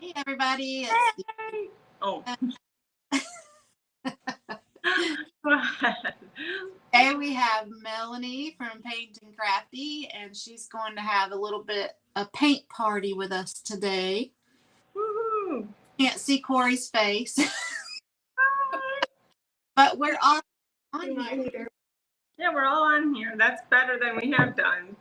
Hey everybody, Hey. Oh. today we have Melanie from Paint and Crafty, and she's going to have a little bit a paint party with us today. Woohoo. Can't see Corey's face, but we're all on here. Yeah, we're all on here. That's better than we have done.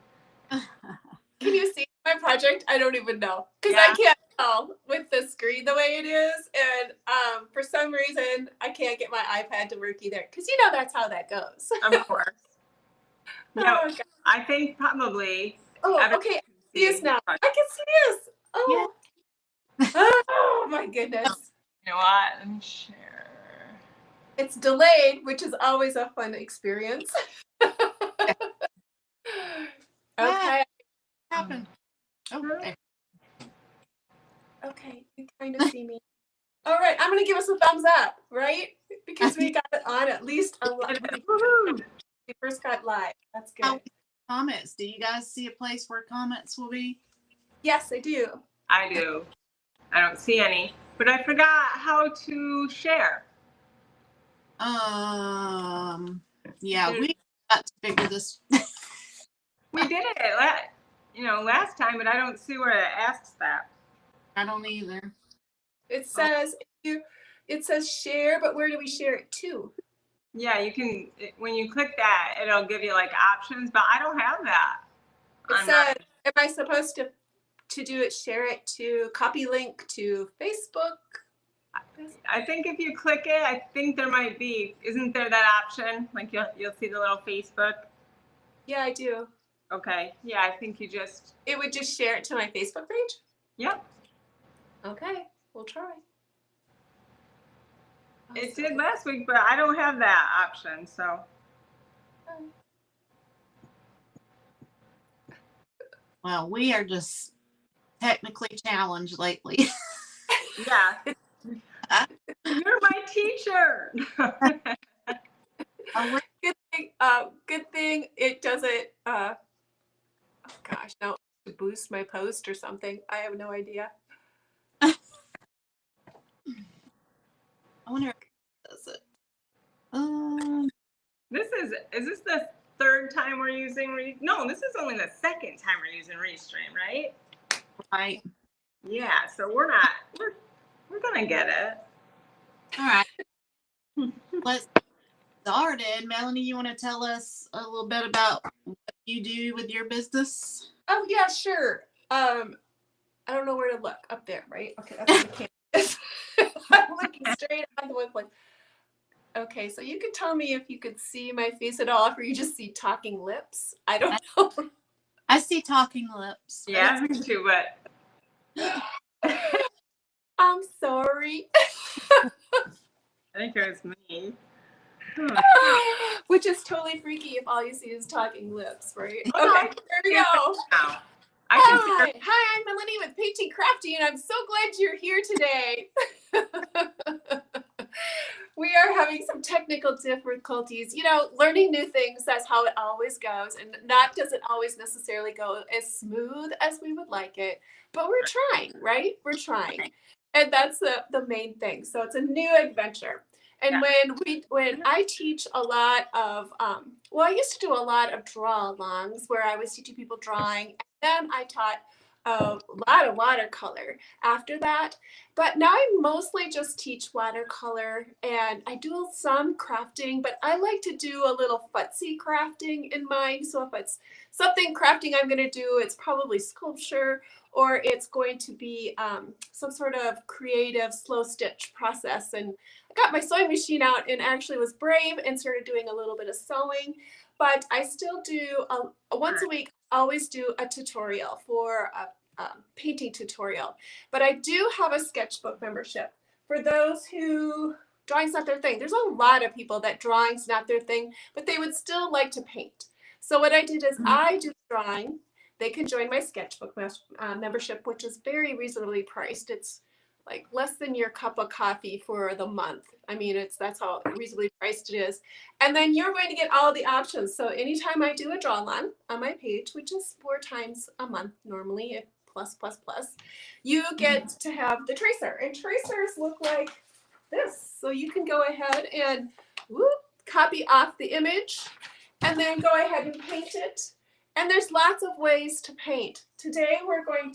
Can you see my project? I don't even know because I can't tell with the screen the way it is, and for some reason I can't get my iPad to work either. Because that's how that goes. Of course. No, Oh, I think probably. okay. I can see us now. I can see us. Oh. Yeah. Oh my goodness. You know what? Let me share. It's delayed, which is always a fun experience. Okay. Happened. Okay. Okay, you kind of see me. All right, I'm gonna give us a thumbs up, right? Because we got it on at least a lot. We first got live. That's good. Comments. Do you guys see a place where comments will be? Yes, I do. I do. I don't see any, but I forgot how to share. Yeah, we got to figure this. We did it, last time, but I don't see where it asks that. I don't either. It says share, but where do we share it to? Yeah, you can, when you click that, it'll give you like options, but I don't have that. It says, am I supposed to do it, share it to copy link to Facebook? I think if you click it, I think there might be, isn't there that option? Like you'll see the little Facebook. Yeah, I do. Okay. Yeah, I think it would just share it to my Facebook page? Yep. Okay, we'll try. It did last week, but I don't have that option, so. Well, we are just technically challenged lately. Yeah. You're my teacher. Good thing it doesn't, oh gosh, no, to boost my post or something. I have no idea. I wonder if it does it. Is this the third time we're using no, this is only the second time we're using Restream, right? Right. Yeah, so we're gonna get it. All right. Let's get started. Melanie, you want to tell us a little bit about what you do with your business? Oh yeah, sure. I don't know where to look. Up there, right? Okay, that's the canvas. I'm looking straight on the website. Okay, so you could tell me if you could see my face at all, or you just see talking lips. I don't know. I see talking lips. Yeah, me too, but I'm sorry. I think it was me. Which is totally freaky if all you see is talking lips, right? Okay, there we go. Hi, I'm Melonee with Paint and Crafty, and I'm so glad you're here today. We are having some technical difficulties. Learning new things, that's how it always goes. And that doesn't always necessarily go as smooth as we would like it. But we're trying, right? We're trying. And that's the main thing. So it's a new adventure. And when I teach a lot of, I used to do a lot of draw-alongs where I was teaching people drawing. And then I taught a lot of watercolor after that. But now I mostly just teach watercolor, and I do some crafting, but I like to do a little futzy crafting in mine. So if it's something crafting I'm going to do, it's probably sculpture, or it's going to be some sort of creative slow stitch process. And I got my sewing machine out and actually was brave and started doing a little bit of sewing. But I still do, once a week, I always do a tutorial for a painting tutorial. But I do have a sketchbook membership for those who drawing's not their thing. There's a lot of people that drawing's not their thing, but they would still like to paint. So what I did is I do drawing. They can join my sketchbook membership, which is very reasonably priced. It's like less than your cup of coffee for the month. I mean, that's how reasonably priced it is. And then you're going to get all the options. So anytime I do a draw along on my page, which is 4 times a month normally, you get to have the tracer. And tracers look like this. So you can go ahead and copy off the image and then go ahead and paint it. And there's lots of ways to paint. Today I'm going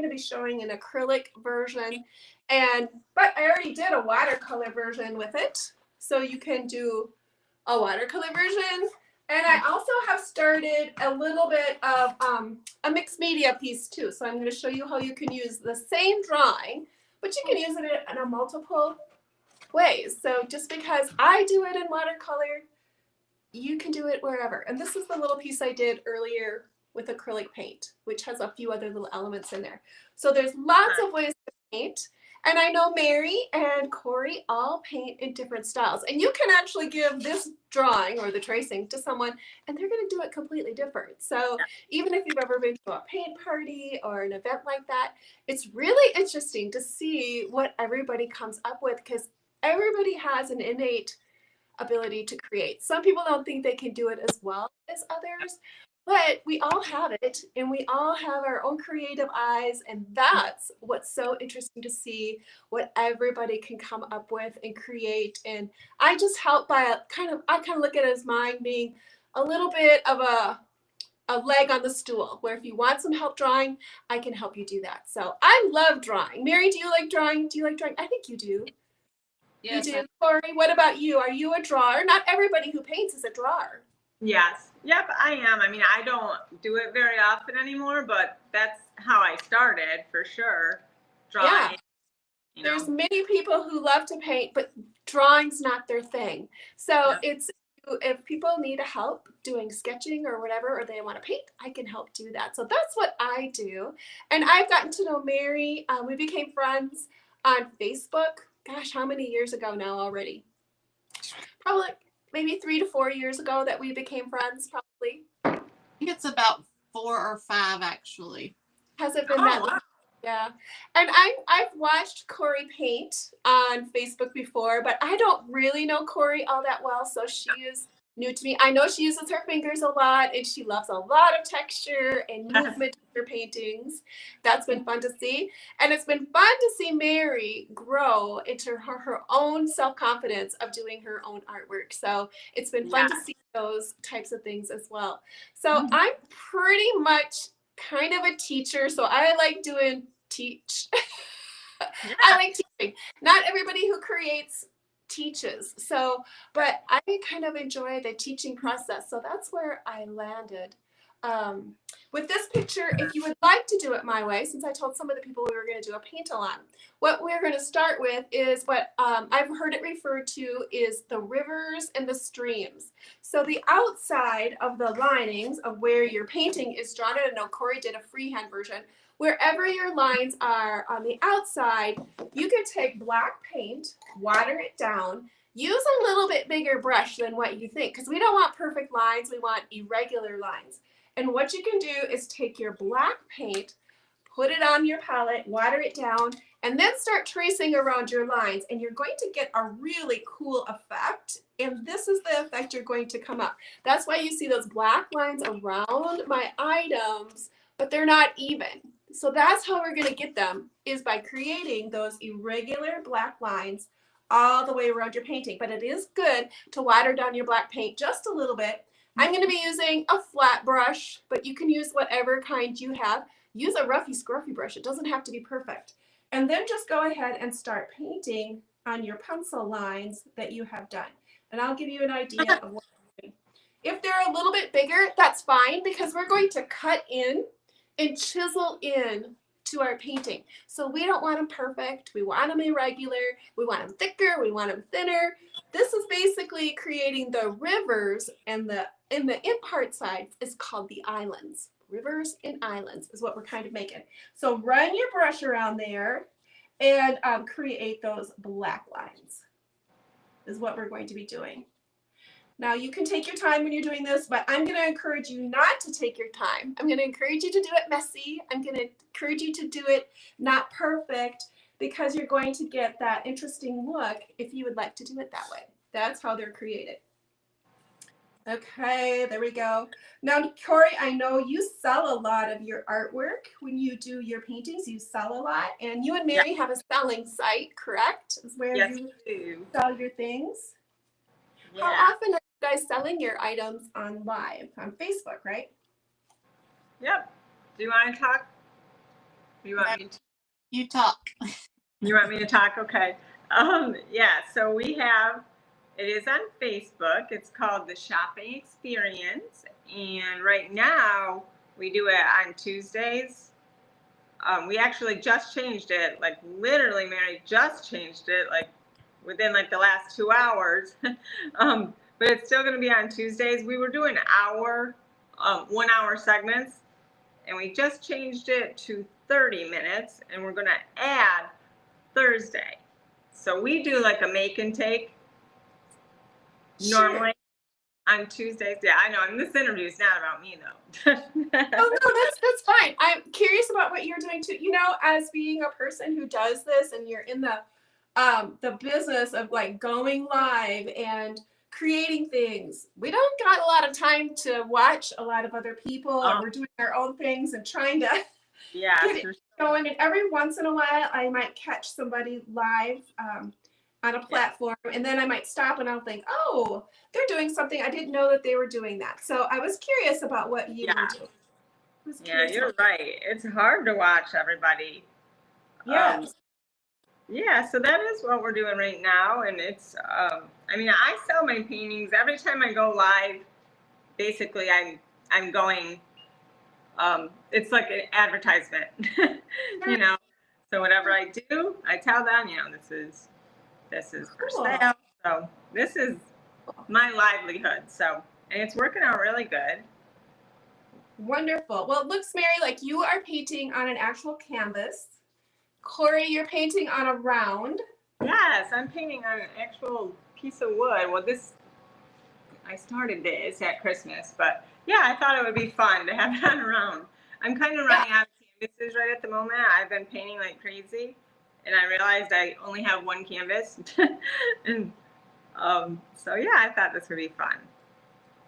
to be showing an acrylic version, but I already did a watercolor version with it. So you can do a watercolor version. And I also have started a little bit of a mixed media piece too. So I'm going to show you how you can use the same drawing, but you can use it in a multiple ways. So just because I do it in watercolor, you can do it wherever. And this is the little piece I did earlier with acrylic paint, which has a few other little elements in there. So there's lots of ways to paint. And I know Mary and Corey all paint in different styles. And you can actually give this drawing or the tracing to someone and they're going to do it completely different. So even if you've ever been to a paint party or an event like that, it's really interesting to see what everybody comes up with, because everybody has an innate ability to create. Some people don't think they can do it as well as others, but we all have it and we all have our own creative eyes, and that's what's so interesting to see what everybody can come up with and create. And I just help by I kind of look at it as mine being a little bit of a leg on the stool, where if you want some help drawing, I can help you do that. So I love drawing. Mary, do you like drawing? Do you like drawing? I think you do. Yes, You do. Corey, what about you? Are you a drawer? Not everybody who paints is a drawer. Yes. Yep, I am. I mean, I don't do it very often anymore, but that's how I started for sure. Drawing. Yeah. There's many people who love to paint, but drawing's not their thing. So it's, if people need help doing sketching or whatever, or they want to paint, I can help do that. So that's what I do. And I've gotten to know Mary. We became friends on Facebook. Gosh, how many years ago now already? Probably maybe 3 to 4 years ago that we became friends, probably. I think it's about 4 or 5 actually. Has it been that long? Yeah. And I've watched Corey paint on Facebook before, but I don't really know Corey all that well, so she is new to me. I know she uses her fingers a lot, and she loves a lot of texture and movement in her paintings. That's been fun to see. And it's been fun to see Mary grow into her own self-confidence of doing her own artwork. So it's been fun to see those types of things as well. So I'm pretty much kind of a teacher, so I like teach. I like teaching. Not everybody who creates teaches. So, but I kind of enjoy the teaching process. So that's where I landed. With this picture, if you would like to do it my way, since I told some of the people we were going to do a paint-along, what we're going to start with is what I've heard it referred to is the rivers and the streams. So the outside of the linings of where your painting is drawn, I know Corey did a freehand version, wherever your lines are on the outside, you can take black paint, water it down, use a little bit bigger brush than what you think, because we don't want perfect lines, we want irregular lines. And what you can do is take your black paint, put it on your palette, water it down, and then start tracing around your lines. And you're going to get a really cool effect. And this is the effect you're going to come up. That's why you see those black lines around my items, but they're not even. So that's how we're going to get them, is by creating those irregular black lines all the way around your painting. But it is good to water down your black paint just a little bit. I'm going to be using a flat brush, but you can use whatever kind you have. Use a roughy scruffy brush. It doesn't have to be perfect. And then just go ahead and start painting on your pencil lines that you have done. And I'll give you an idea of what I'm doing. If they're a little bit bigger, that's fine, because we're going to cut in and chisel in to our painting. So we don't want them perfect. We want them irregular. We want them thicker. We want them thinner. This is basically creating the rivers, and the part side is called the islands. Rivers and islands is what we're kind of making. So run your brush around there and create those black lines is what we're going to be doing. Now you can take your time when you're doing this, but I'm going to encourage you not to take your time. I'm going to encourage you to do it messy. I'm going to encourage you to do it not perfect, because you're going to get that interesting look if you would like to do it that way. That's how they're created. Okay, there we go. Now, Corey, I know you sell a lot of your artwork when you do your paintings. You sell a lot, and you and Yeah. Mary have a selling site, correct? Is where Yes, you we do. sell your things. Yeah. How often are you guys selling your items on live on Facebook, right? Yep. Do you want to talk? Do you want me to? You talk. You want me to talk? Okay. Yeah, so it is on Facebook. It's called The Shopping Experience. And right now we do it on Tuesdays. We actually just changed it, like literally, Mary just changed it, like within like the last 2 hours. But it's still going to be on Tuesdays. We were doing 1 hour segments, and we just changed it to 30 minutes, and we're going to add Thursday. So we do like a make and take normally on Tuesdays. Yeah, I know. This interview is not about me though. Oh no, that's fine. I'm curious about what you're doing too. You know, as being a person who does this, and you're in the business of like going live and creating things. We don't got a lot of time to watch a lot of other people, or we're doing our own things and trying to Yeah, get it going. And every once in a while, I might catch somebody live on a platform, and then I might stop and I'll think, oh, they're doing something. I didn't know that they were doing that. So I was curious about what you were doing. Yeah, you're right. It's hard to watch everybody. Yeah. Yeah, so that is what we're doing right now. And it's, I mean, I sell my paintings every time I go live. Basically, I'm going, it's like an advertisement, you know. So whatever I do, I tell them, you know, this is for sale. So this is my livelihood. So, and it's working out really good. Wonderful. Well, it looks, Mary, like you are painting on an actual canvas. Corey, you're painting on a round. Yes, I'm painting on an actual piece of wood. Well, I started this at Christmas, but yeah, I thought it would be fun to have it on a round. I'm kind of running out of canvases right at the moment. I've been painting like crazy, and I realized I only have one canvas. And so yeah, I thought this would be fun.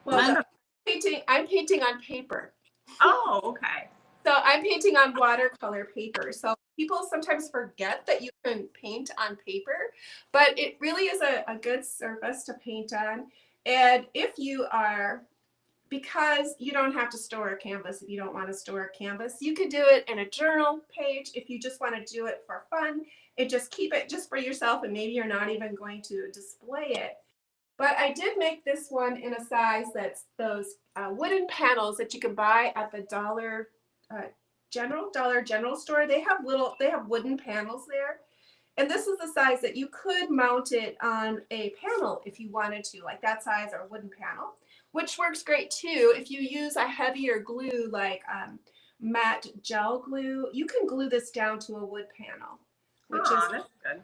Well, I'm painting on paper. Oh, okay. So I'm painting on watercolor paper. So people sometimes forget that you can paint on paper, but it really is a good surface to paint on. And if you are, because you don't have to store a canvas if you don't want to store a canvas, you could do it in a journal page if you just want to do it for fun and just keep it just for yourself, and maybe you're not even going to display it. But I did make this one in a size that's those wooden panels that you can buy at the Dollar General store. They have wooden panels there. And this is the size that you could mount it on a panel if you wanted to, like that size or wooden panel, which works great too. If you use a heavier glue like matte gel glue, you can glue this down to a wood panel, which is that's good.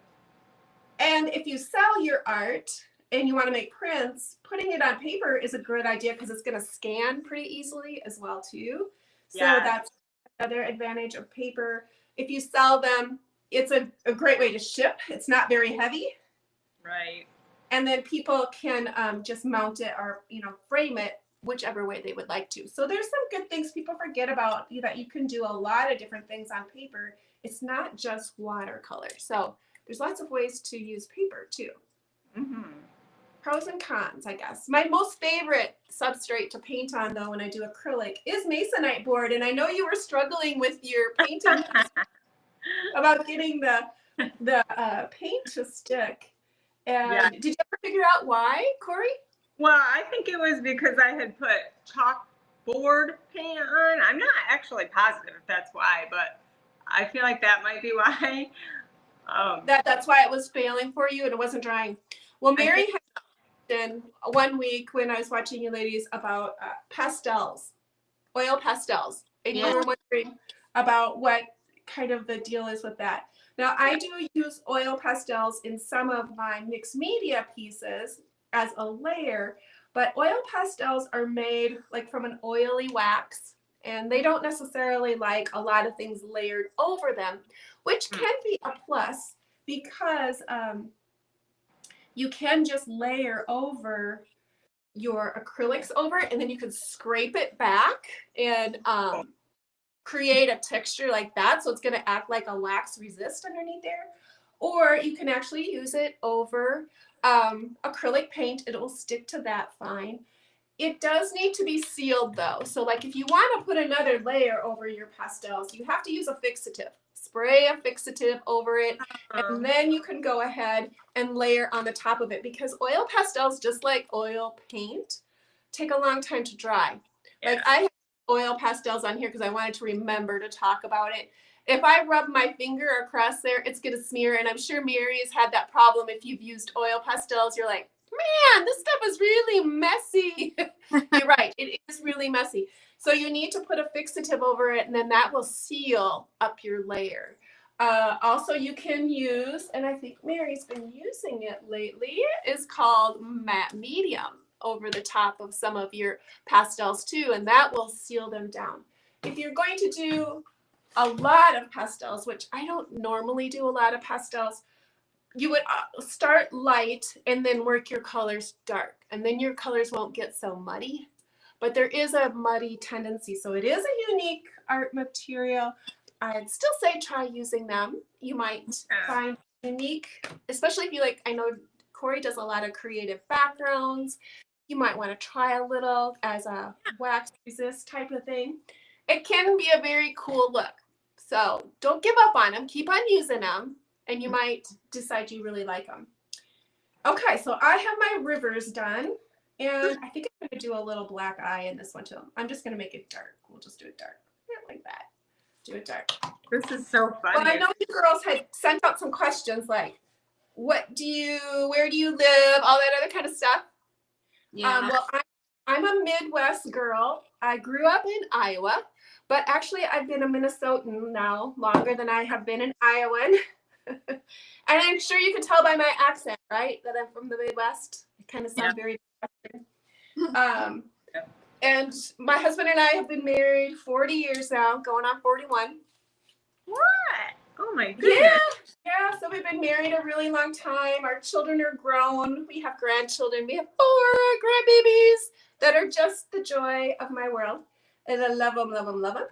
And if you sell your art and you want to make prints, putting it on paper is a good idea because it's going to scan pretty easily as well too. So that's another advantage of paper. If you sell them, it's a great way to ship. It's not very heavy. Right. And then people can just mount it or, frame it whichever way they would like to. So there's some good things people forget about, that you can do a lot of different things on paper. It's not just watercolor. So there's lots of ways to use paper too. Mm-hmm. Pros and cons, I guess. My most favorite substrate to paint on, though, when I do acrylic is masonite board. And I know you were struggling with your painting about getting the paint to stick. And did you ever figure out why, Corey? Well, I think it was because I had put chalkboard paint on. I'm not actually positive if that's why, but I feel like that might be why. That's why it was failing for you and it wasn't drying. Well, Mary had mentioned one week when I was watching you ladies about pastels, oil pastels, and you were wondering about what kind of the deal is with that. Now, I do use oil pastels in some of my mixed media pieces as a layer, but oil pastels are made like from an oily wax, and they don't necessarily like a lot of things layered over them, which can be a plus because you can just layer over your acrylics over it, and then you can scrape it back and create a texture like that. So it's going to act like a lax resist underneath there. Or you can actually use it over acrylic paint. It will stick to that fine. It does need to be sealed though. So like if you want to put another layer over your pastels, you have to use a fixative. Spray a fixative over it, and then you can go ahead and layer on the top of it, because oil pastels, just like oil paint, take a long time to dry. Yeah. Like I have oil pastels on here because I wanted to remember to talk about it. If I rub my finger across there, it's going to smear. And I'm sure Mary has had that problem. If you've used oil pastels, you're like, man, this stuff is really messy. You're right. It is really messy. So you need to put a fixative over it, and then that will seal up your layer. Also, you can use, and I think Mary's been using it lately, is called matte medium over the top of some of your pastels too, and that will seal them down. If you're going to do a lot of pastels, which I don't normally do a lot of pastels, you would start light and then work your colors dark, and then your colors won't get so muddy. But there is a muddy tendency, so it is a unique art material. I'd still say try using them. You might find unique, especially if you like, I know Corey does a lot of creative backgrounds. You might want to try a little as a wax resist type of thing. It can be a very cool look. So don't give up on them. Keep on using them, and you might decide you really like them. Okay, so I have my rivers done, and I think I'm going to do a little black eye in this one too. I'm just going to make it dark. We'll just do it dark. Yeah, like that. Do it dark. This is so funny. Well, I know you girls had sent out some questions like, where do you live, all that other kind of stuff. Yeah. Well, I'm a Midwest girl. I grew up in Iowa, but actually I've been a Minnesotan now longer than I have been an Iowan. And I'm sure you can tell by my accent, right, that I'm from the Midwest. It kind of sounds very Midwestern. And my husband and I have been married 40 years now, going on 41. What? Oh my goodness. Yeah, so we've been married a really long time. Our children are grown. We have grandchildren. We have 4 grandbabies that are just the joy of my world. And I love them, love them, love them.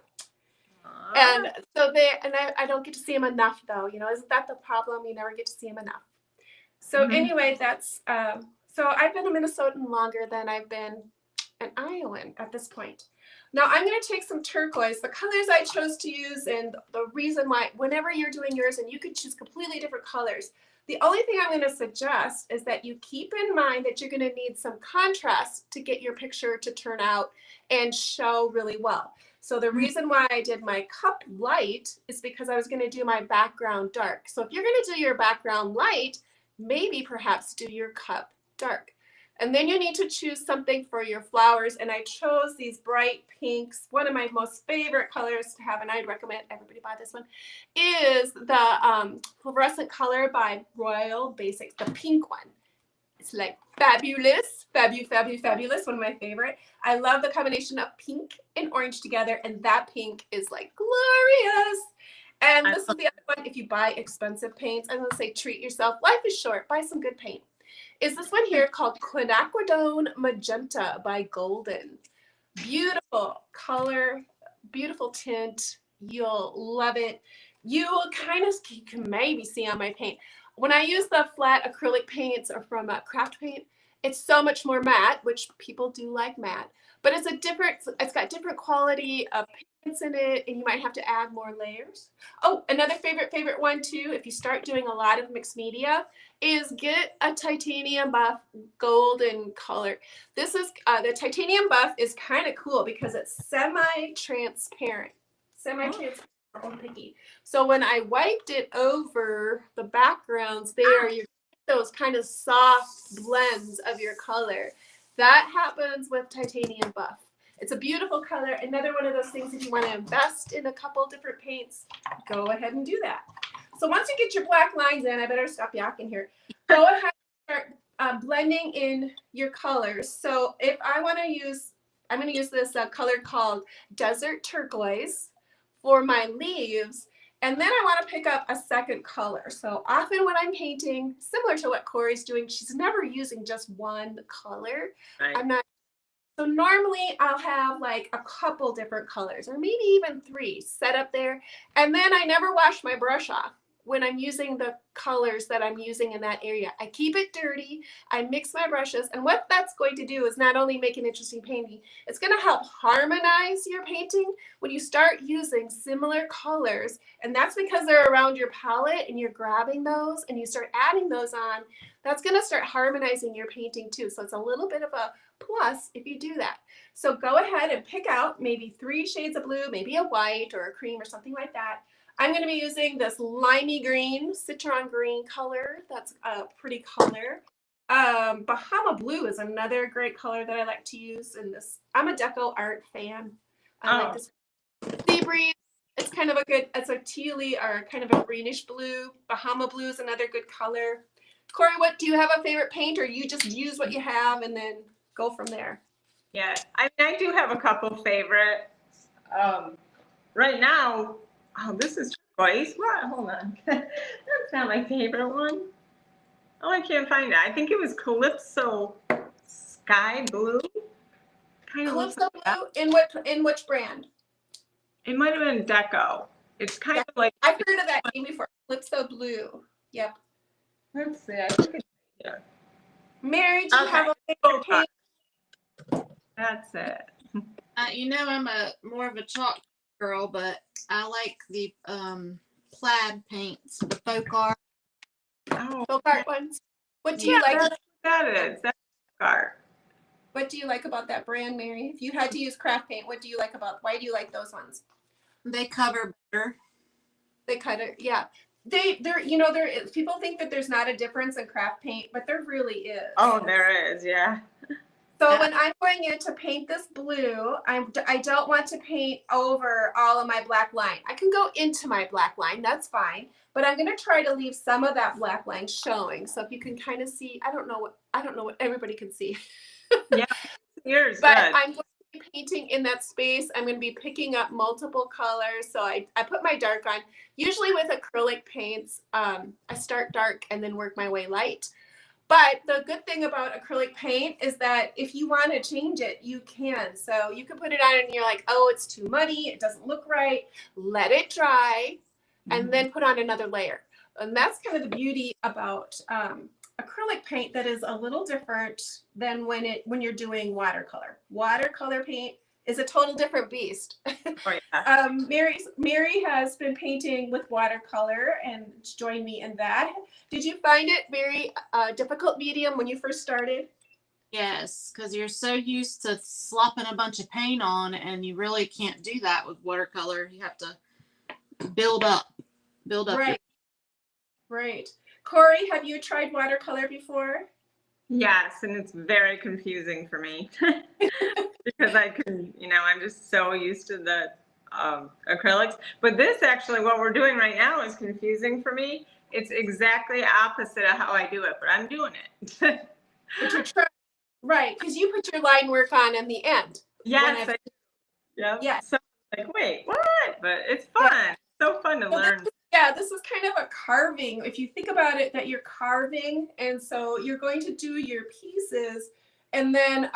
And so I don't get to see them enough though. You know, isn't that the problem? You never get to see them enough. So anyway, that's, so I've been a Minnesotan longer than I've been an Iowan at this point. Now I'm going to take some turquoise, the colors I chose to use, and the reason why, whenever you're doing yours, and you could choose completely different colors, the only thing I'm going to suggest is that you keep in mind that you're going to need some contrast to get your picture to turn out and show really well. So the reason why I did my cup light is because I was going to do my background dark. So if you're going to do your background light, maybe perhaps do your cup dark. And then you need to choose something for your flowers. And I chose these bright pinks. One of my most favorite colors to have, and I'd recommend everybody buy this one, is the fluorescent color by Royal Basics, the pink one. It's like fabulous, fabulous, one of my favorite. I love the combination of pink and orange together, and that pink is like glorious. And this is the other one. If you buy expensive paints, I'm going to say treat yourself. Life is short. Buy some good paint. Is this one here called Quinacridone Magenta by Golden. Beautiful color, beautiful tint. You'll love it. You can maybe see on my paint. When I use the flat acrylic paints or from Crafty, it's so much more matte, which people do like matte, but it's got different quality of pigments in it, and you might have to add more layers. Oh, another favorite one too, if you start doing a lot of mixed media, is get a titanium buff golden color. This is the titanium buff is kind of cool because it's semi-transparent. So when I wiped it over the backgrounds there, you get those kind of soft blends of your color. That happens with titanium buff. It's a beautiful color. Another one of those things, if you want to invest in a couple different paints, go ahead and do that. So once you get your black lines in, I better stop yakking here. Go ahead and start blending in your colors. So if I want to use, I'm going to use this color called Desert Turquoise for my leaves. And then I want to pick up a second color. So often when I'm painting, similar to what Corey's doing, she's never using just one color. Right. I'm not. So normally I'll have like a couple different colors or maybe even 3 set up there. And then I never wash my brush off when I'm using the colors that I'm using in that area. I keep it dirty, I mix my brushes, and what that's going to do is not only make an interesting painting, it's going to help harmonize your painting when you start using similar colors, and that's because they're around your palette and you're grabbing those and you start adding those on. That's going to start harmonizing your painting too. So it's a little bit of a plus if you do that. So go ahead and pick out maybe 3 shades of blue, maybe a white or a cream or something like that. I'm going to be using this limey green, citron green color. That's a pretty color. Bahama blue is another great color that I like to use in this. I'm a deco art fan. I like this sea breeze. It's kind of a good, it's a tealy or kind of a greenish blue. Bahama blue is another good color. Corey, what do you have a favorite paint, or you just use what you have and then go from there? Yeah, I mean, I do have a couple favorites. Right now, oh, this is turquoise. What? Hold on. That's not my favorite one. Oh, I can't find it. I think it was Calypso Sky Blue. Kind of looks Calypso like that. blue, in which brand? It might have been Deco. It's kind of like, I've heard of that name before. Calypso blue. Yep. let's see, I think it's here. Mary, do you have a favorite paint? That's it. You know, I'm more of a chalk girl, but I like the plaid paints, the folk art. Oh, Folk art ones. What do you yeah, like? that's what that is. That's art. What do you like about that brand, Mary? If you had to use craft paint, what do you like about? Why do you like those ones? They cover better. They kind of, yeah. They're people think that there's not a difference in craft paint, but there really is. Oh, there is, yeah. So when I'm going in to paint this blue, I don't want to paint over all of my black line. I can go into my black line, that's fine, but I'm going to try to leave some of that black line showing. So if you can kind of see, I don't know what everybody can see. Yeah, yours But good. I'm going to be painting in that space. I'm going to be picking up multiple colors. So I put my dark on. Usually with acrylic paints, I start dark and then work my way light. But the good thing about acrylic paint is that if you want to change it, you can. So you can put it on and you're like, oh, it's too muddy. It doesn't look right. Let it dry and then put on another layer. And that's kind of the beauty about acrylic paint that is a little different than when you're doing watercolor. Watercolor paint is a total different beast. Oh, yeah. Mary has been painting with watercolor and joined me in that. Did you find it very difficult medium when you first started? Yes, because you're so used to slopping a bunch of paint on, and you really can't do that with watercolor. You have to build up. Right. Right. Corey, have you tried watercolor before? Yes, and it's very confusing for me because I'm just so used to the acrylics. But this actually, what we're doing right now is confusing for me. It's exactly opposite of how I do it, but I'm doing it. But you're trying, right? Because you put your line work on in the end. Yes. Yeah. Yes. So like, wait, what? But it's fun. Yeah. It's so fun to learn. This is kind of a carving. If you think about it, that you're carving, and so you're going to do your pieces, and then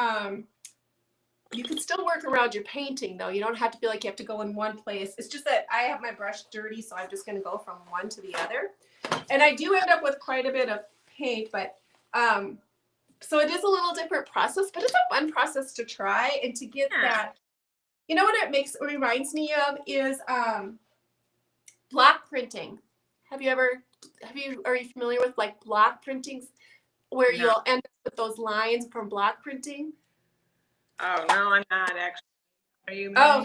you can still work around your painting, though. You don't have to feel like you have to go in one place. It's just that I have my brush dirty, so I'm just going to go from one to the other. And I do end up with quite a bit of paint, but so it is a little different process, but it's a fun process to try and to get that. You know what it reminds me of is block printing. Are you familiar with like block printings where you'll end up with those lines from block printing? Oh, no, I'm not actually. Are you? Oh,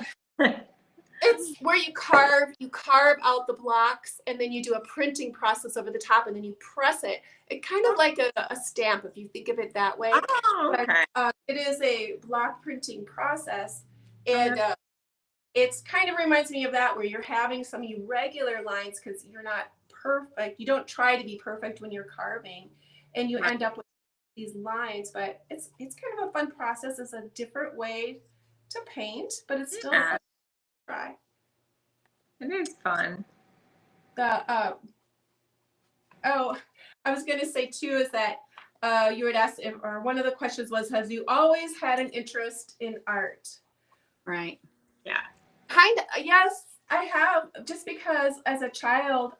it's where you carve out the blocks and then you do a printing process over the top and then you press it. It's kind of like a stamp if you think of it that way. Oh, okay. But, it is a block printing process, and it's kind of reminds me of that where you're having some irregular lines because you're not perfect. You don't try to be perfect when you're carving, and you end up with these lines. But it's kind of a fun process. It's a different way to paint, but it's still fun to try. It is fun. oh, I was going to say too is that you had asked, or one of the questions was, has you always had an interest in art? Right. Yeah. Kind of, yes, I have. Just because as a child,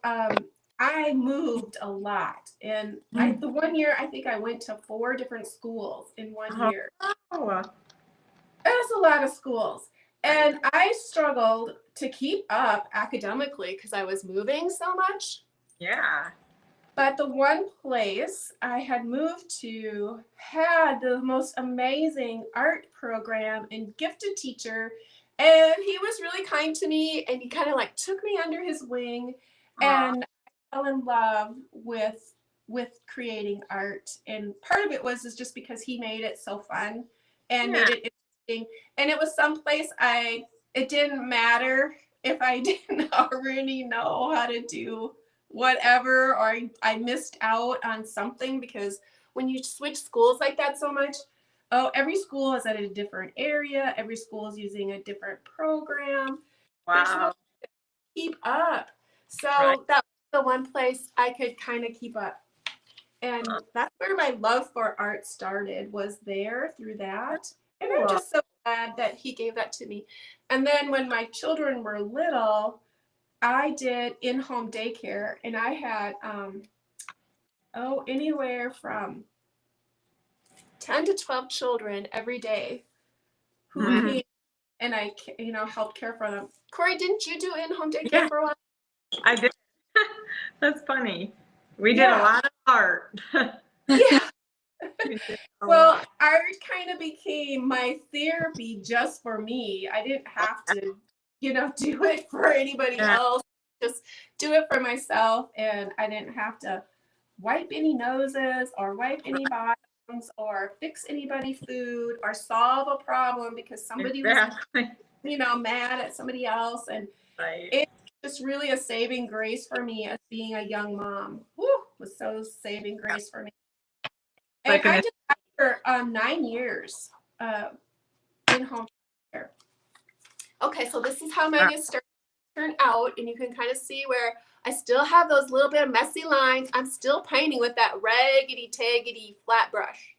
I moved a lot, and the one year I think I went to 4 different schools in one year. Oh. It was a lot of schools, and I struggled to keep up academically because I was moving so much. Yeah. But the one place I had moved to had the most amazing art program and gifted teacher. And he was really kind to me, and he kind of like took me under his wing, and I fell in love with creating art. And part of it was just because he made it so fun and made it interesting. And it was someplace it didn't matter if I didn't already know how to do whatever, or I missed out on something, because when you switch schools like that so much, every school is at a different area, every school is using a different program. There's no keep up. So that was the one place I could kind of keep up. And that's where my love for art started, was there through that. And I'm just so glad that he gave that to me. And then when my children were little, I did in-home daycare, and I had anywhere from 10 to 12 children every day who came, and I helped care for them. Corey, didn't you do in-home daycare for a while? I did. That's funny. We did a lot of art. Yeah. Well, art kind of became my therapy just for me. I didn't have to, do it for anybody else. Just do it for myself, and I didn't have to wipe any noses or wipe any bottoms or fix anybody's food or solve a problem because somebody was, mad at somebody else. And it's just really a saving grace for me as being a young mom. Was so saving grace for me. And I did that for 9 years in home care. Okay, so this is how my new start turned out, and you can kind of see where I still have those little bit of messy lines. I'm still painting with that raggedy-taggedy flat brush.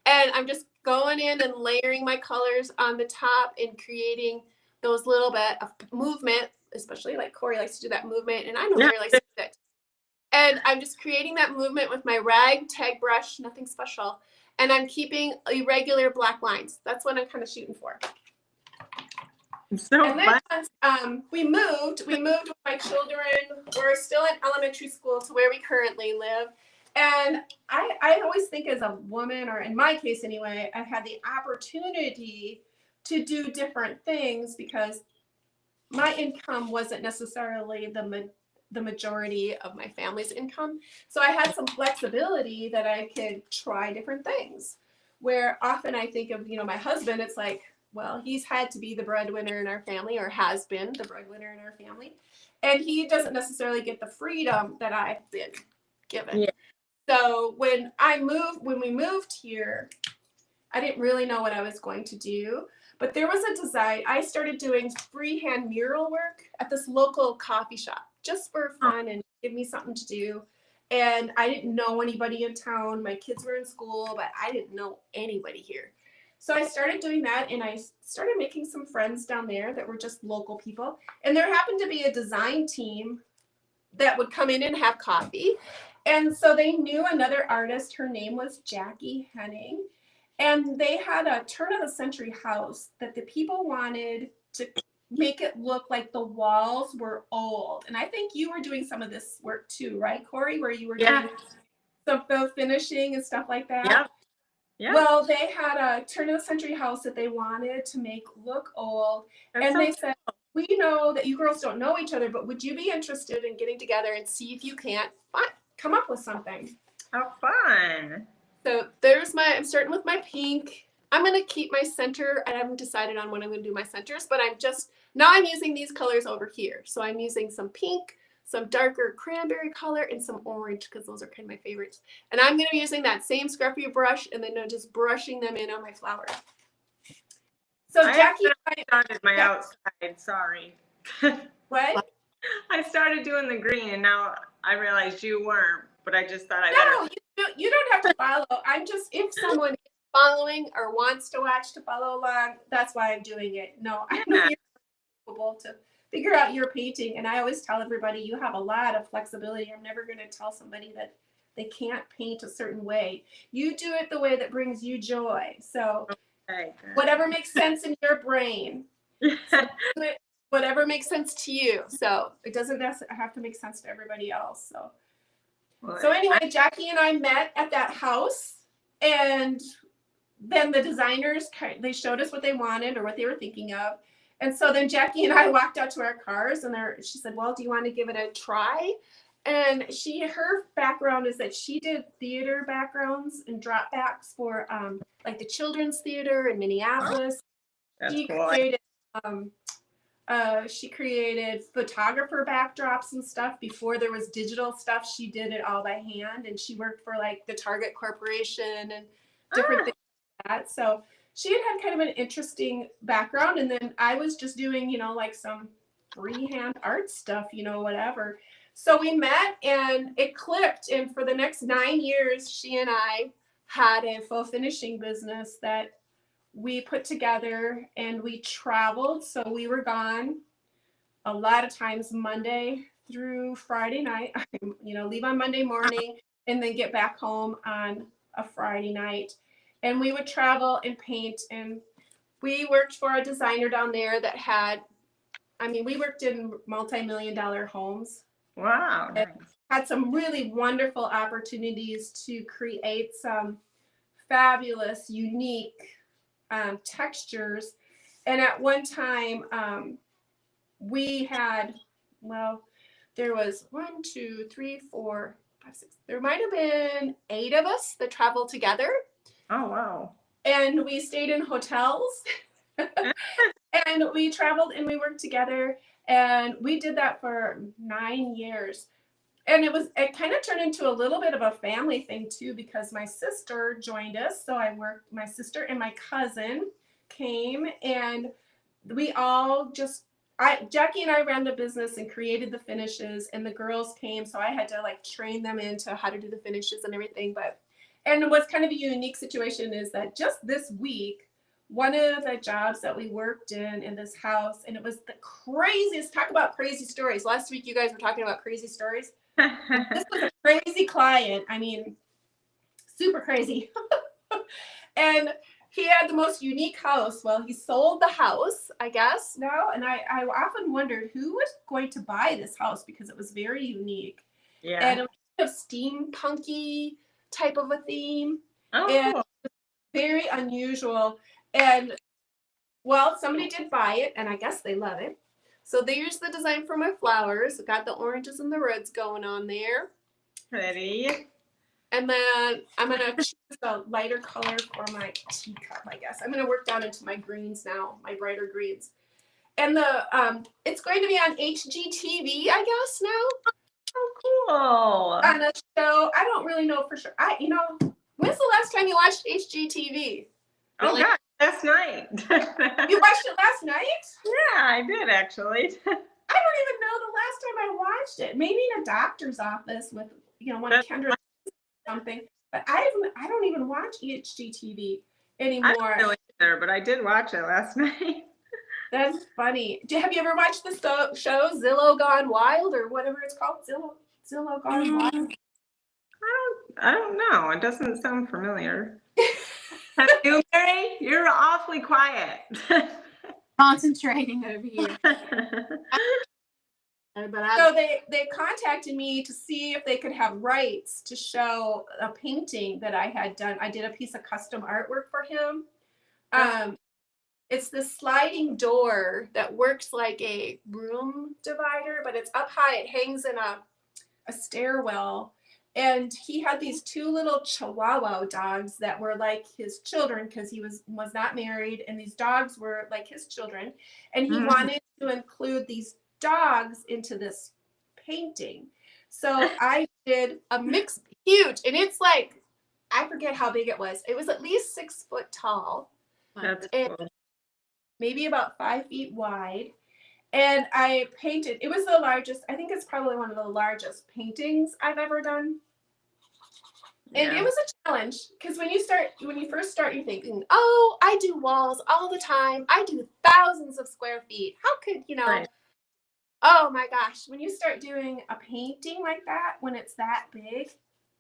And I'm just going in and layering my colors on the top and creating those little bit of movement, especially like Corey likes to do that movement, and I know Corey likes to do it. And I'm just creating that movement with my rag tag brush, nothing special. And I'm keeping irregular black lines. That's what I'm kind of shooting for. So and then once we moved with my children. We're still in elementary school to where we currently live. And I always think as a woman, or in my case anyway, I had the opportunity to do different things because my income wasn't necessarily the majority of my family's income. So I had some flexibility that I could try different things. Where often I think of, my husband, it's like, well, he's had to be the breadwinner in our family, or has been the breadwinner in our family. And he doesn't necessarily get the freedom that I've been given. Yeah. So when we moved here, I didn't really know what I was going to do. But there was a design. I started doing freehand mural work at this local coffee shop just for fun and give me something to do. And I didn't know anybody in town. My kids were in school, but I didn't know anybody here. So I started doing that, and I started making some friends down there that were just local people. And there happened to be a design team that would come in and have coffee. And so they knew another artist. Her name was Jackie Henning. And they had a turn-of-the-century house that the people wanted to make it look like the walls were old. And I think you were doing some of this work too, right, Corey? Where you were doing some faux finishing and stuff like that? Yeah. Well, they had a turn-of-the-century house that they wanted to make look old. And they said, we know that you girls don't know each other, but would you be interested in getting together and see if you can't come up with something? How fun. So I'm starting with my pink. I'm going to keep my center. I haven't decided on when I'm going to do my centers, but I'm using these colors over here. So I'm using some pink, some darker cranberry color, and some orange, because those are kind of my favorites. And I'm going to be using that same scruffy brush, and then I'm just brushing them in on my flower. So Jackie, I started my outside. Sorry. What? I started doing the green, and now I realized you weren't, but I just thought I better. No, you don't have to follow. I'm just, if someone is following or wants to watch to follow along, that's why I'm doing it. No, I know you're capable to figure out your painting. And I always tell everybody you have a lot of flexibility. I'm never going to tell somebody that they can't paint a certain way. You do it the way that brings you joy. So Okay, whatever makes sense in your brain. So do it whatever makes sense to you. So it doesn't have to make sense to everybody else. So anyway, Jackie and I met at that house, and then the designers, they showed us what they wanted or what they were thinking of. And so then Jackie and I walked out to our cars, and she said, well, do you want to give it a try? And her background is that she did theater backgrounds and dropbacks for like the Children's Theater in Minneapolis. That's She cool. created photographer backdrops and stuff before there was digital stuff. She did it all by hand, and she worked for like the Target Corporation and different things like that. So she had kind of an interesting background, and then I was just doing, like some freehand art stuff, whatever. So we met and it clicked, and for the next 9 years, she and I had a faux finishing business that we put together, and we traveled. So we were gone a lot of times Monday through Friday night, leave on Monday morning and then get back home on a Friday night. And we would travel and paint. And we worked for a designer down there that we worked in multi-million-dollar homes. Wow. And had some really wonderful opportunities to create some fabulous, unique textures. And at one time, we had, there was 1, 2, 3, 4, 5, 6. There might have been 8 of us that traveled together. Oh, wow. And we stayed in hotels. And we traveled and we worked together. And we did that for 9 years. And it kind of turned into a little bit of a family thing too, because my sister joined us. So my sister and my cousin came, and we all Jackie and I ran the business and created the finishes, and the girls came. So I had to like train them into how to do the finishes and everything. And what's kind of a unique situation is that just this week, one of the jobs that we worked in this house, and it was the craziest, talk about crazy stories. Last week, you guys were talking about crazy stories. This was a crazy client. Super crazy. And he had the most unique house. Well, he sold the house, I guess, now. And I often wondered who was going to buy this house, because it was very unique. Yeah. And it was kind of steampunky type of a theme. Oh, and cool. Very unusual. And somebody did buy it, and I guess they love it. So there's the design for my flowers. Got the oranges and the reds going on there. Pretty. And then I'm going to choose a lighter color for my teacup, I guess. I'm going to work down into my greens now, my brighter greens. And it's going to be on HGTV, I guess, now. Oh, cool. On a show. I don't really know for sure. When's the last time you watched HGTV? Oh, God, last night. You watched it last night? Yeah, I did, actually. I don't even know the last time I watched it. Maybe in a doctor's office with, one of Kendra's something. But I don't even watch HGTV anymore. I don't know either, but I did watch it last night. That's funny. Have you ever watched the show Zillow Gone Wild, or whatever it's called? Zillow Gone Wild? I don't know. It doesn't sound familiar. Have you, Mary? You're awfully quiet. Concentrating over here. So they contacted me to see if they could have rights to show a painting that I had done. I did a piece of custom artwork for him. It's this sliding door that works like a room divider, but it's up high. It hangs in a stairwell. And he had these 2 little Chihuahua dogs that were like his children, because he was not married, and these dogs were like his children. And he wanted to include these dogs into this painting. So I did a mix, huge, and it's like, I forget how big it was. It was at least 6 foot tall. That's and cool. maybe about 5 feet wide. And I painted, it was the largest, I think it's probably one of the largest paintings I've ever done. And it was a challenge because when you first start, you're thinking, oh, I do walls all the time. I do thousands of square feet. How could, Right. oh my gosh, when you start doing a painting like that, when it's that big,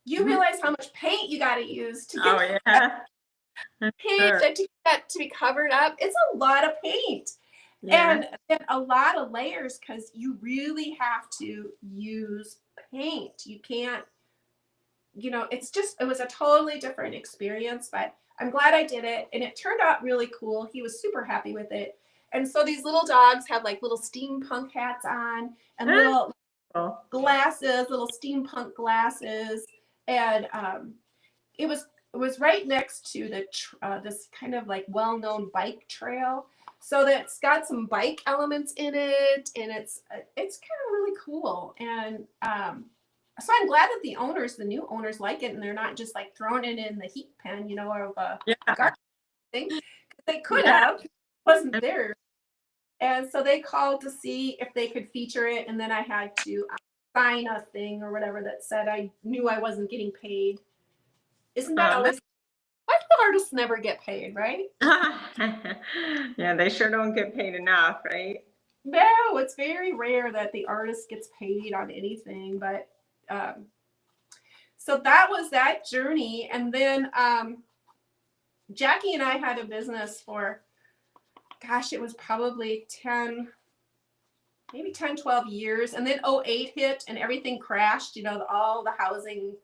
you realize how much paint you got to use to Oh, get yeah. paint Sure. and to get that to be covered up. It's a lot of paint. Yeah. And a lot of layers because you really have to use paint. You can't, it was a totally different experience, but I'm glad I did it. And it turned out really cool. He was super happy with it. And so these little dogs have like little steampunk hats on and little glasses, little steampunk glasses. And it was right next to this kind of like well-known bike trail. So that's got some bike elements in it, and it's kind of really cool. And so I'm glad that the new owners like it, and they're not just like throwing it in the heat pen, or the garbage thing. They could have, it wasn't theirs. And so they called to see if they could feature it, and then I had to sign a thing or whatever that said I knew I wasn't getting paid. Isn't that always? Why do the artists never get paid, right? Yeah, they sure don't get paid enough, right? No, it's very rare that the artist gets paid on anything. But so that was that journey. And then Jackie and I had a business for, gosh, it was probably 12 years. And then 2008 hit and everything crashed, all the housing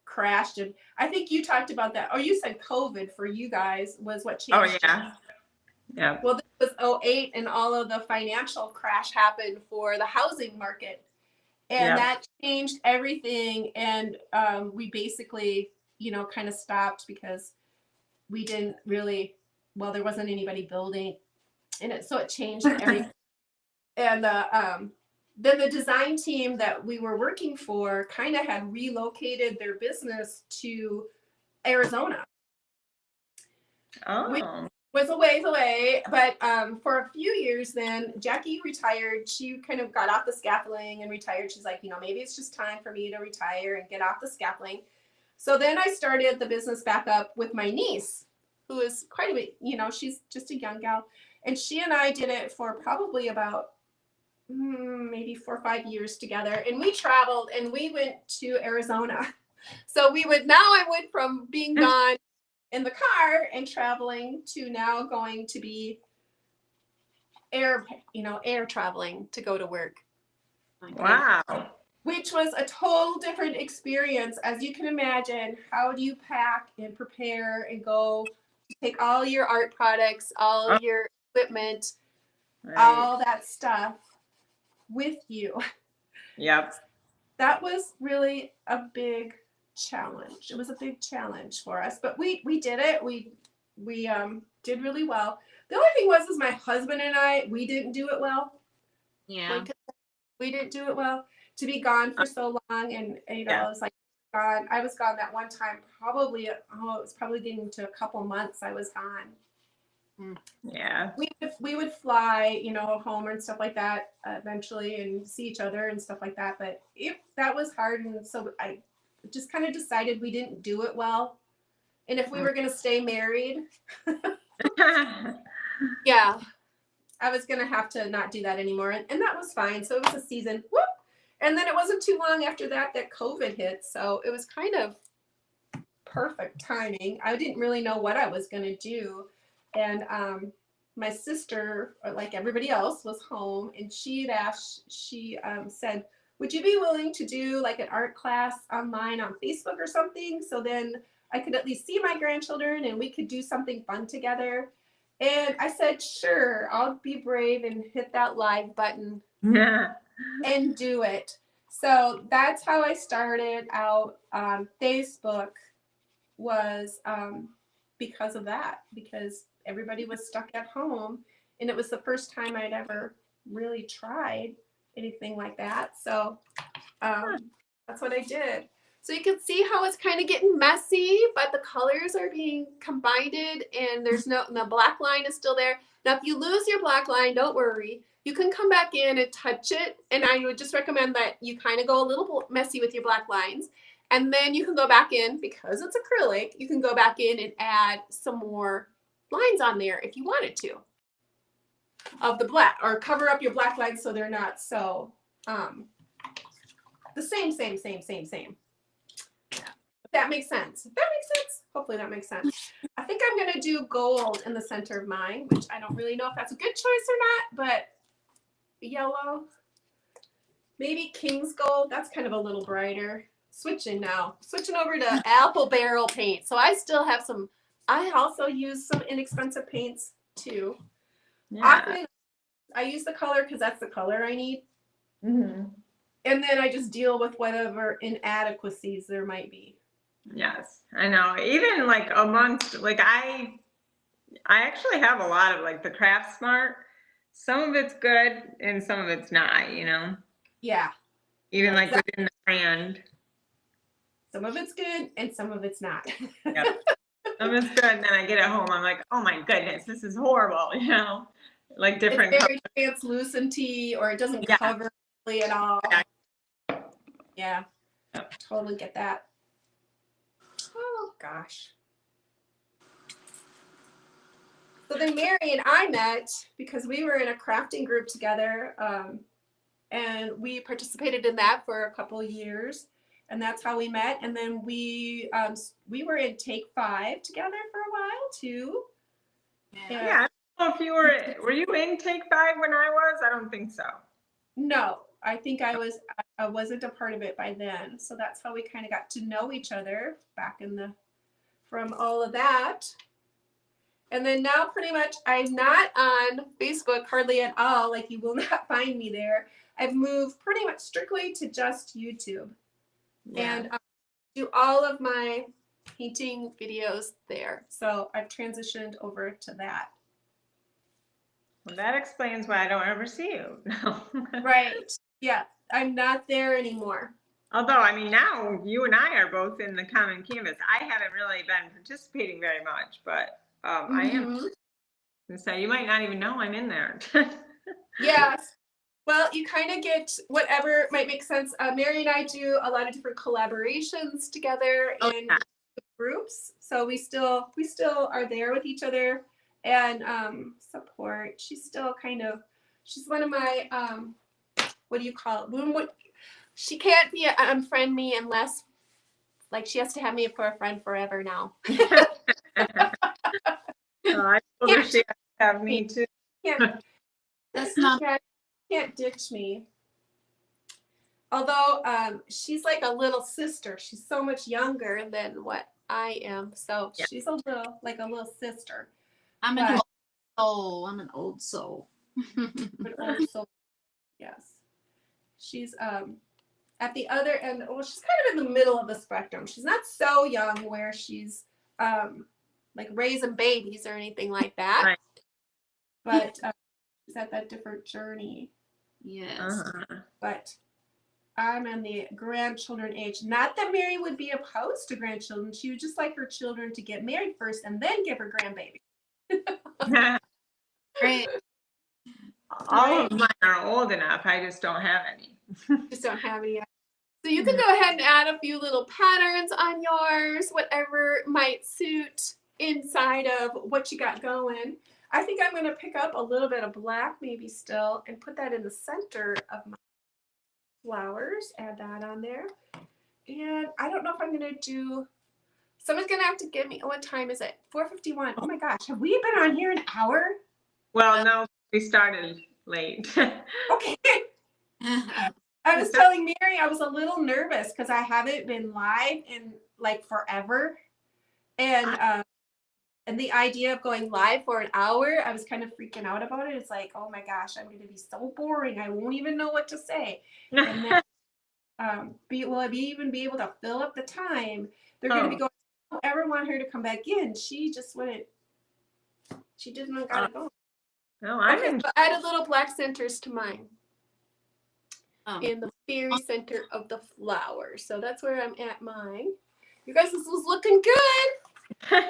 crashed. And I think you talked about that, or you said COVID for you guys was what changed. Oh, yeah. Yeah. Well, this was 2008 and all of the financial crash happened for the housing market. And that changed everything. And we basically, kind of stopped because we didn't really, there wasn't anybody building. And so it changed everything. And then the design team that we were working for kind of had relocated their business to Arizona. Oh. Which was a ways away, but for a few years then Jackie retired. She kind of got off the scaffolding and retired. She's like, maybe it's just time for me to retire and get off the scaffolding. So then I started the business back up with my niece, who is quite a bit, she's just a young gal. And she and I did it for probably about maybe 4 or 5 years together. And we traveled and we went to Arizona. So I went from being gone in the car and traveling to now going to be air traveling to go to work. Wow. Which was a total different experience. As you can imagine, how do you pack and prepare and go take all your art products, all your equipment, all that stuff with you? Yep. That was really a big challenge. It was a big challenge for us, but we did it. We did really well. The only thing was my husband and we didn't do it well. Yeah. We didn't do it well to be gone for so long. And it was like gone. I was gone that one time, probably, it was probably getting to a couple months I was gone. Yeah. We would fly, home and stuff like that eventually and see each other and stuff like that. But that was hard. And so I just kind of decided we didn't do it well. And if we were going to stay married, I was going to have to not do that anymore. And that was fine. So it was a season. Whoop. And then it wasn't too long after that COVID hit. So it was kind of perfect timing. I didn't really know what I was going to do. And my sister, like everybody else, was home, and she said, would you be willing to do like an art class online on Facebook or something? So then I could at least see my grandchildren and we could do something fun together. And I said, sure, I'll be brave and hit that live button and do it. So that's how I started out on Facebook, was because of that, because everybody was stuck at home. And it was the first time I'd ever really tried anything like that. So that's what I did. So you can see how it's kind of getting messy, but the colors are being combined and the black line is still there. Now, if you lose your black line, don't worry. You can come back in and touch it. And I would just recommend that you kind of go a little messy with your black lines. And then you can go back in, because it's acrylic, you can go back in and add some more lines on there if you wanted to of the black, or cover up your black lines so they're not so the same. That makes sense. That makes sense. Hopefully that makes sense. I think I'm going to do gold in the center of mine, which I don't really know if that's a good choice or not, but yellow, maybe King's Gold. That's kind of a little brighter. Switching over to apple barrel paint. So I still have some, I also use some inexpensive paints too. Yeah. Often I use the color because that's the color I need. Mm-hmm. And then I just deal with whatever inadequacies there might be. Yes, I know. Even like amongst, like I actually have a lot of like the Craft Smart. Some of it's good and some of it's not, you know? Yeah. Even like within the brand. Some of it's good and some of it's not. Yep. Some of it's good, and then I get it home, I'm like, oh my goodness, this is horrible, you know? Like different It's very translucenty, or it doesn't cover really at all. Yeah. Totally get that. Oh gosh. So then Mary and I met because we were in a crafting group together, and we participated in that for a couple of years, and that's how we met. And then we were in Take 5 together for a while too. Yeah. I don't know if you were you in Take 5 when I was? I don't think so. No, I think I wasn't a part of it by then. So that's how we kind of got to know each other from all of that. And then now pretty much I'm not on Facebook hardly at all. Like, you will not find me there. I've moved pretty much strictly to just YouTube. Yeah. And do all of my painting videos there. So I've transitioned over to that. Well, that explains why I don't ever see you. No. Right. Yeah. I'm not there anymore. Although, I mean, now you and I are both in the Common Canvas. I haven't really been participating very much, but I am. And so you might not even know I'm in there. Yes. Well, you kind of get whatever might make sense. Mary and I do a lot of different collaborations together in groups. So we still are there with each other and support. She's one of my, what do you call it? She can't unfriend me unless, like, she has to have me for a friend forever now. I told her she has to have me too. Can't ditch me. Although she's like a little sister. She's so much younger than what I am. So she's a little sister. I'm an old soul. An old soul. Yes. She's at the other end. Well, she's kind of in the middle of the spectrum. She's not so young where she's like raising babies or anything like that. Right. But she's at that different journey. Yes. But I'm in the grandchildren age. Not that Mary would be opposed to grandchildren. She would just like her children to get married first and then give her grandbaby. Great. All of mine are old enough. I just don't have any. Just don't have any. So you can go ahead and add a few little patterns on yours, whatever might suit inside of what you got going. I think I'm going to pick up a little bit of black maybe still and put that in the center of my flowers. Add that on there. And I don't know if I'm going to do, someone's going to have to give me, what time is it? 4:51. Oh my gosh. Have we been on here an hour? Well, no, we started late. Okay. I was telling Mary I was a little nervous because I haven't been live in like forever. And the idea of going live for an hour, I was kind of freaking out about it. It's like, oh my gosh, I'm going to be so boring. I won't even know what to say. And then, will I even be able to fill up the time? They're going to be going, I don't ever want her to come back in. She just wouldn't. She didn't got to go. No, I added little black centers to mine. In the very center of the flower. So that's where I'm at mine. You guys, this was looking good.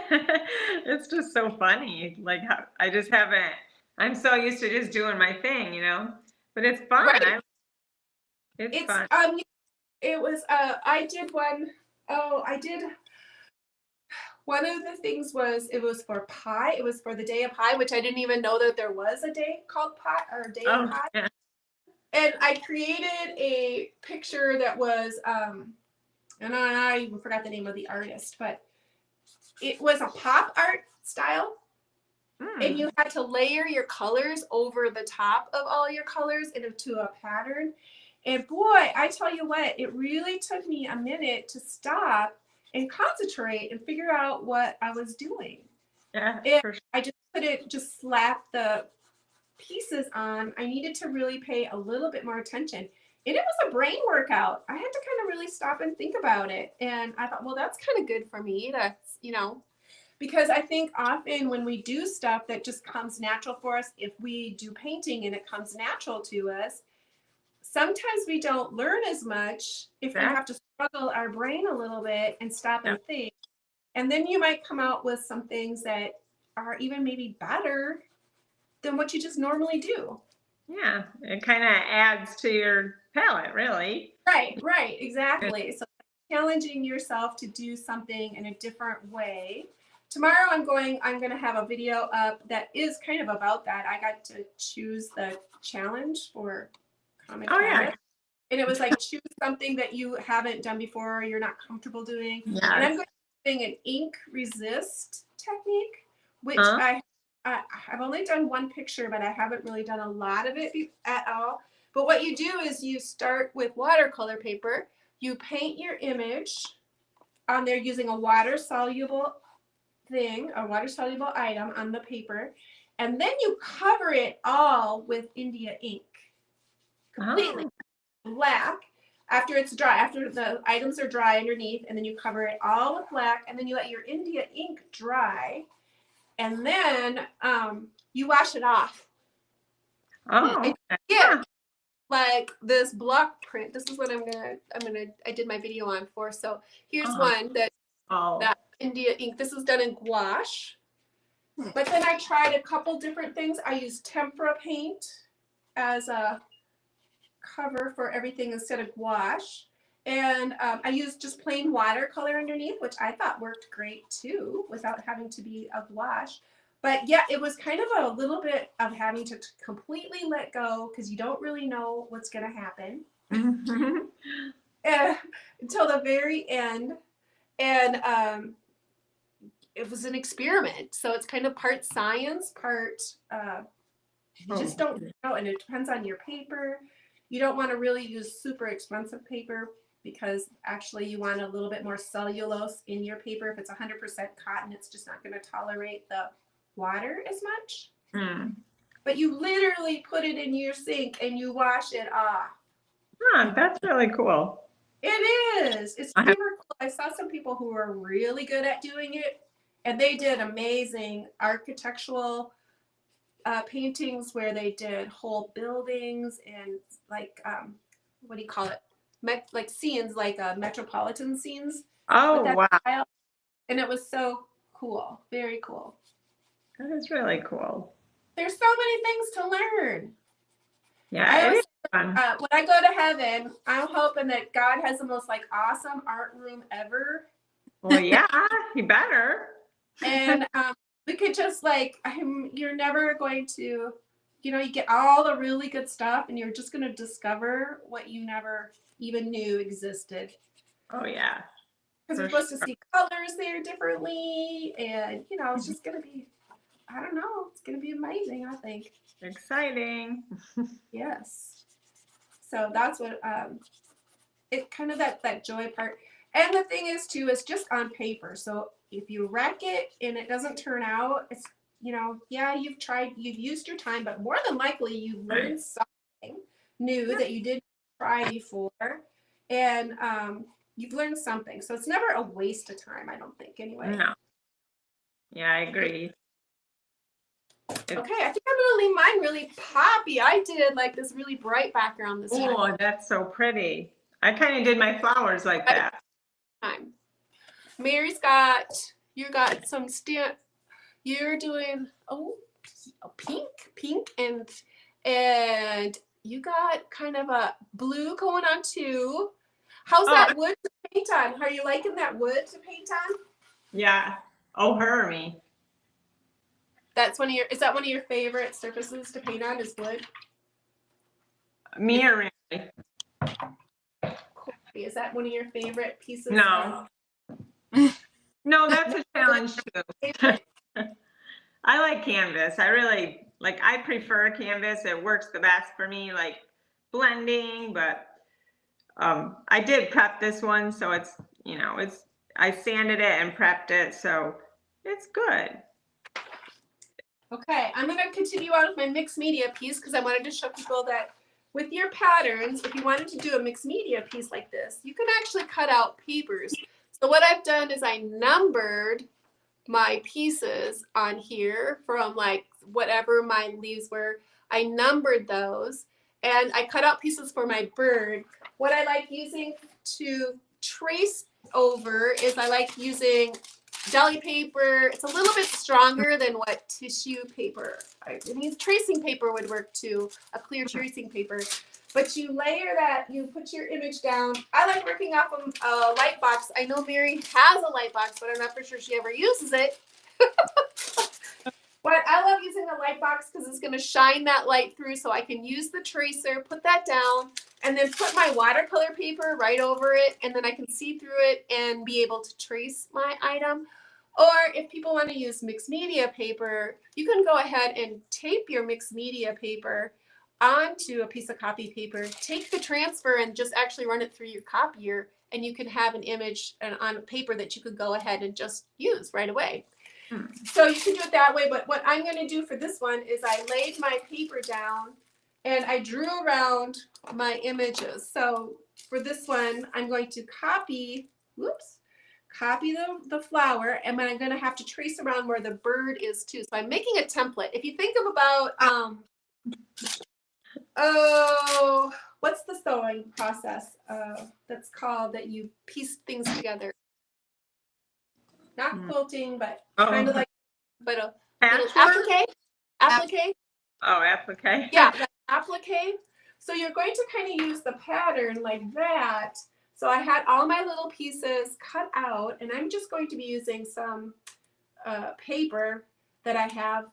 It's just so funny. Like how I just haven't. I'm so used to just doing my thing, you know. But it's fun. Right. It's It's fun. it was I did one. Oh, I did. One of the things was it was for pie. It was for the day of pie, which I didn't even know that there was a day called pie or day of pie. Yeah. And I created a picture that was and I even forgot the name of the artist, but it was a pop art style. And you had to layer your colors over the top of all your colors into a pattern. And boy, I tell you what, it really took me a minute to stop and concentrate and figure out what I was doing. Yeah, And for sure. I just couldn't just slap the pieces on. I needed to really pay a little bit more attention. And it was a brain workout. I had to kind of really stop and think about it. And I thought, well, that's kind of good for me to, you know, because I think often when we do stuff that just comes natural for us, if we do painting and it comes natural to us, sometimes we don't learn as much if we have to struggle our brain a little bit and stop and think. And then you might come out with some things that are even maybe better than what you just normally do. Yeah, it kind of adds to your palette, really. Right, exactly. So challenging yourself to do something in a different way. Tomorrow I'm going to have a video up that is kind of about that. I got to choose the challenge for comic palette. And it was like choose something that you haven't done before or you're not comfortable doing. Yes. And I'm going to be doing an ink resist technique, which I've only done one picture, but I haven't really done a lot of it at all. But what you do is you start with watercolor paper. You paint your image on there using a water-soluble thing, a water-soluble item on the paper. And then you cover it all with India ink. Completely black. After it's dry, after the items are dry underneath, and then you cover it all with black, and then you let your India ink dry, and then you wash it off. Oh, yeah, like this block print. This is what I did my video on for. So here's one that India ink. This is done in gouache. But then I tried a couple different things. I used tempera paint as a cover for everything instead of gouache. And I used just plain watercolor underneath, which I thought worked great too, without having to be a gouache. But yeah, it was kind of a little bit of having to completely let go because you don't really know what's going to happen until the very end. And it was an experiment. So it's kind of part science, part you just don't know. And it depends on your paper. You don't want to really use super expensive paper because actually you want a little bit more cellulose in your paper. If it's 100% cotton, it's just not going to tolerate the water as much. But you literally put it in your sink and you wash it off. That's really cool. It is. It's super cool. I saw some people who were really good at doing it, and they did amazing architectural paintings where they did whole buildings and like what do you call it? Like scenes, like metropolitan scenes. Oh, wow. Style. And it was so cool. Very cool. That is really cool. There's so many things to learn. Yeah, it is fun. When I go to heaven, I'm hoping that God has the most like awesome art room ever. Well, yeah, you better. And we could just like, you're never going to, you know, you get all the really good stuff and you're just going to discover what you never even knew existed. Oh, yeah. Because we're supposed to see colors there differently. And, you know, it's just going to be, I don't know, it's going to be amazing, I think. Exciting. Yes. So that's what, it kind of that joy part. And the thing is too, it's just on paper. So if you wreck it and it doesn't turn out, it's, you know, yeah, you've used your time, but more than likely you've learned something new that you didn't try before. And you've learned something. So it's never a waste of time, I don't think, anyway. No. Yeah, I agree. Okay, I think I'm gonna leave mine really poppy. I did like this really bright background this Oh, that's so pretty. I kind of did my flowers like that. time. Mary's you got some you're doing, pink, and you got kind of a blue going on too. How's that wood to paint on? Are you liking that wood to paint on? Yeah. Oh, her or me? Is that one of your favorite surfaces to paint on is wood? Me or Mary? Is that one of your favorite pieces? No. No, that's a challenge too. I like canvas. I prefer canvas. It works the best for me, like blending, but I did prep this one, so I sanded it and prepped it, so it's good. Okay, I'm going to continue on with my mixed media piece because I wanted to show people that with your patterns, if you wanted to do a mixed media piece like this, you can actually cut out papers. So what I've done is I numbered my pieces on here from like whatever my leaves were. I numbered those and I cut out pieces for my bird. What I like using to trace over is I like using deli paper. It's a little bit stronger than what tissue paper. I mean, tracing paper would work too, a clear tracing paper. But you layer that, you put your image down. I like working off of a light box. I know Mary has a light box, but I'm not for sure she ever uses it. But I love using a light box because it's going to shine that light through so I can use the tracer, put that down, and then put my watercolor paper right over it, and then I can see through it and be able to trace my item. Or if people want to use mixed media paper, you can go ahead and tape your mixed media paper onto a piece of copy paper, take the transfer and just actually run it through your copier, and you can have an image on paper that you could go ahead and just use right away. So you can do it that way, but what I'm going to do for this one is I laid my paper down and I drew around my images. So for this one, I'm going to copy the flower, and I'm going to have to trace around where the bird is too. So I'm making a template. If you think of about, what's the sewing process that's called that you piece things together? Not quilting, but kind of like, but a little applique. Oh, applique. Yeah, applique. So you're going to kind of use the pattern like that. So I had all my little pieces cut out, and I'm just going to be using some paper that I have.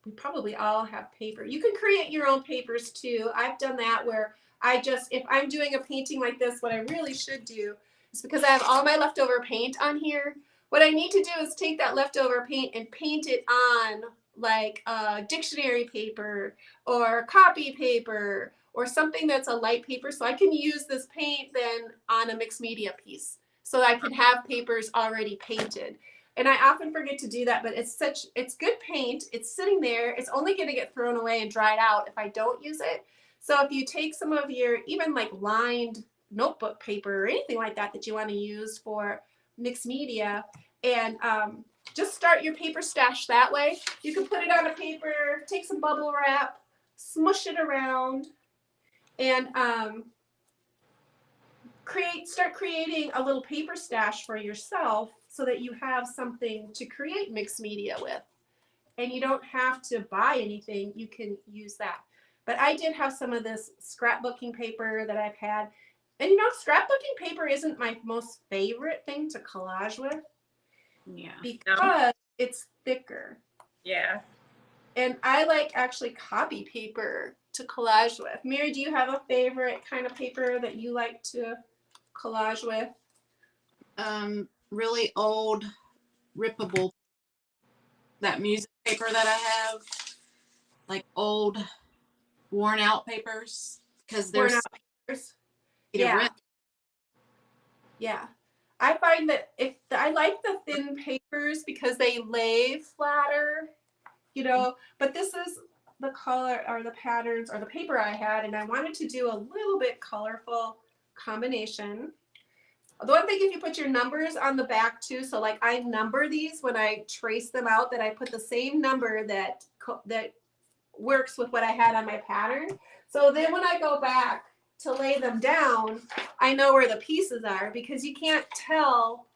We probably all have paper. You can create your own papers too. I've done that where if I'm doing a painting like this, what I really should do is, because I have all my leftover paint on here, what I need to do is take that leftover paint and paint it on like dictionary paper or copy paper or something that's a light paper, so I can use this paint then on a mixed media piece so I can have papers already painted. And I often forget to do that, but it's good paint. It's sitting there. It's only going to get thrown away and dried out if I don't use it. So if you take some of your even like lined notebook paper or anything like that that you want to use for mixed media, and just start your paper stash that way. You can put it on a paper, take some bubble wrap, smush it around, and start creating a little paper stash for yourself so that you have something to create mixed media with. And you don't have to buy anything, you can use that. But I did have some of this scrapbooking paper that I've had. And scrapbooking paper isn't my most favorite thing to collage with. Yeah. Because it's thicker. Yeah. And I like actually copy paper to collage with. Mary, do you have a favorite kind of paper that you like to collage with? Really old rippable, that music paper that I have, like old worn out papers, because there's yeah. Yeah. I find that I like the thin papers because they lay flatter, but this is the color or the patterns or the paper I had, and I wanted to do a little bit colorful combination. The one thing, if you put your numbers on the back too, so like I number these when I trace them out, that I put the same number that works with what I had on my pattern. So then when I go back to lay them down, I know where the pieces are, because you can't tell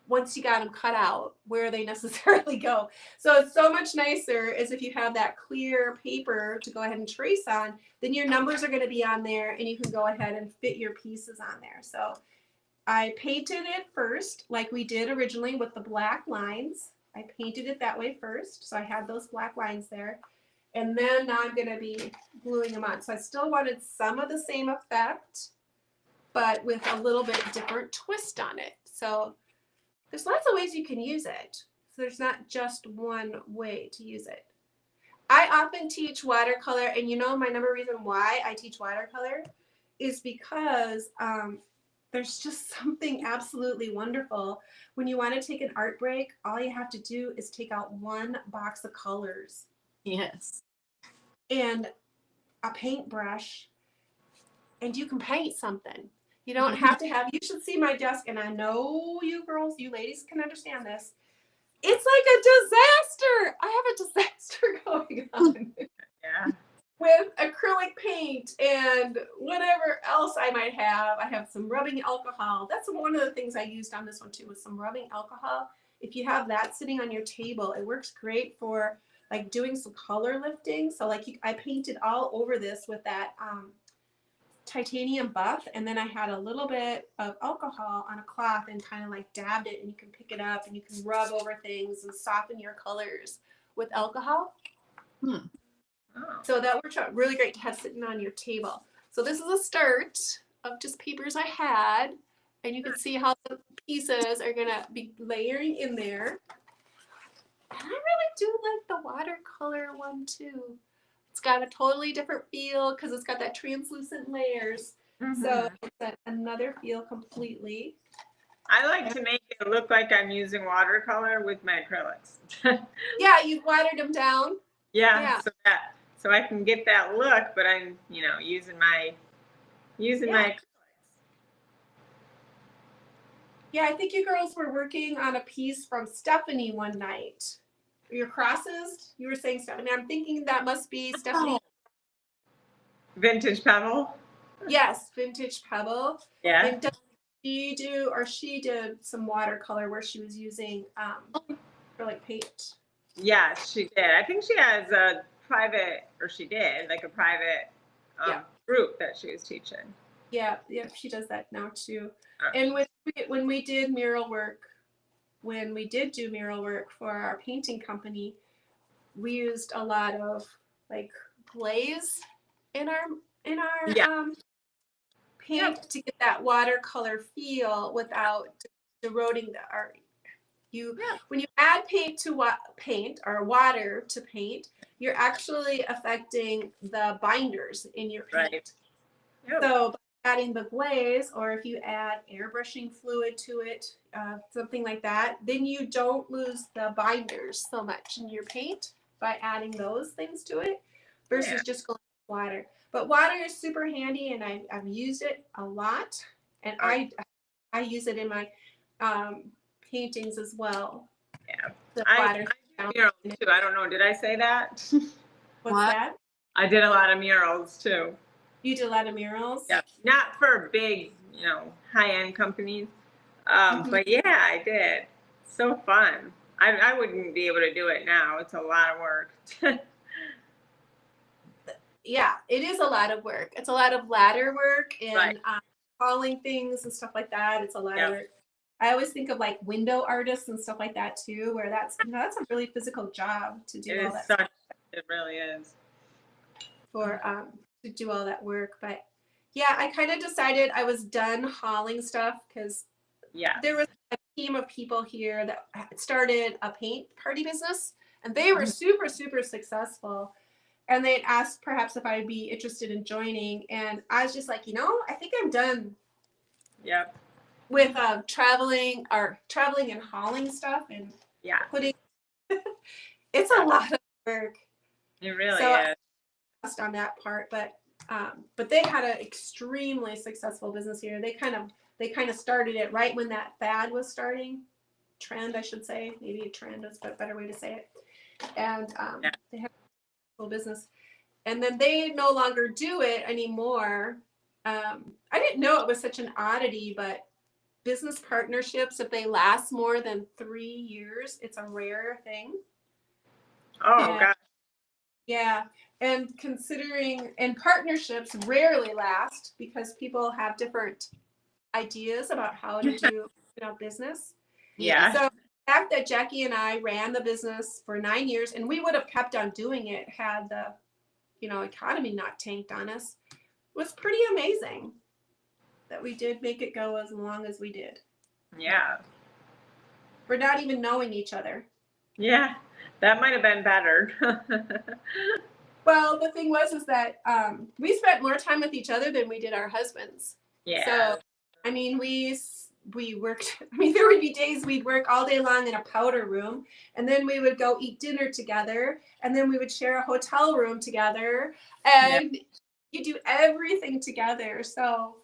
once you got them cut out where they necessarily go. So it's so much nicer as if you have that clear paper to go ahead and trace on, then your numbers are going to be on there and you can go ahead and fit your pieces on there. So I painted it first like we did originally with the black lines. I painted it that way first. So I had those black lines there. And then now I'm going to be gluing them on. So I still wanted some of the same effect, but with a little bit different twist on it. So there's lots of ways you can use it. So there's not just one way to use it. I often teach watercolor, and you know my number reason why I teach watercolor is because there's just something absolutely wonderful. When you want to take an art break, all you have to do is take out one box of colors. Yes. And a paintbrush, and you can paint something. You don't have to have, you should see my desk, and I know you girls, you ladies can understand this. It's like a disaster. I have a disaster going on. Yeah. With acrylic paint and whatever else I might have. I have some rubbing alcohol. That's one of the things I used on this one too, was some rubbing alcohol. If you have that sitting on your table, it works great for like doing some color lifting. So like I painted all over this with that titanium buff, and then I had a little bit of alcohol on a cloth and kind of like dabbed it, and you can pick it up and you can rub over things and soften your colors with alcohol. Oh. So that works out really great to have sitting on your table. So this is a start of just papers I had, and you can see how the pieces are gonna be layering in there. And I really do like the watercolor one too. It's got a totally different feel because it's got that translucent layers. So it's another feel completely. I like to make it look like I'm using watercolor with my acrylics. Yeah, you've watered them down. Yeah. So I can get that look, but I'm, using my acrylics. Yeah, I think you girls were working on a piece from Stephanie one night. Your crosses, you were saying Stephanie. I'm thinking that must be Stephanie. Vintage pebble. Yes, vintage pebble. Yeah. And she did some watercolor where she was using acrylic paint. Yeah, she did. I think she has a private group that she was teaching. Yeah, she does that now too. And when we did mural work, when we did do mural work for our painting company, we used a lot of like glaze in our paint to get that watercolor feel without eroding the art. When you add paint to water to paint, you're actually affecting the binders in your paint. Right. Yep. So by adding the glaze, or if you add airbrushing fluid to it, something like that, then you don't lose the binders so much in your paint by adding those things to it versus just going with water. But water is super handy, and I've used it a lot, and I use it in my paintings as well. Yeah. The I do murals too. I don't know. Did I say that? What's that? I did a lot of murals too. You did a lot of murals? Yeah. Not for big, high-end companies. But yeah, I did. So fun. I wouldn't be able to do it now. It's a lot of work. Yeah, it is a lot of work. It's a lot of ladder work and Right. Calling things and stuff like that. It's a lot of work. I always think of like window artists and stuff like that too, where that's a really physical job to do all that stuff. It really is. To do all that work. But yeah, I kind of decided I was done hauling stuff because there was a team of people here that started a paint party business, and they were super, super successful. And they'd asked perhaps if I'd be interested in joining. And I was just like, I think I'm done with traveling and hauling stuff and putting. It's a lot of work. It really is. On that part, but But they had an extremely successful business here. They kind of started it right when that fad was starting. Trend, I should say. Maybe a trend is a better way to say it. And they had a full business. And then they no longer do it anymore. I didn't know it was such an oddity, but business partnerships, if they last more than 3 years, it's a rare thing. Oh, God. Yeah. And and partnerships rarely last because people have different ideas about how to do business. Yeah. So the fact that Jackie and I ran the business for 9 years, and we would have kept on doing it had the economy not tanked on us, was pretty amazing that we did make it go as long as we did. Yeah. For not even knowing each other. Yeah, that might have been better. Well, the thing was that we spent more time with each other than we did our husbands. Yeah. So, I mean, we worked. I mean, there would be days we'd work all day long in a powder room, and then we would go eat dinner together, and then we would share a hotel room together, and you do everything together. So,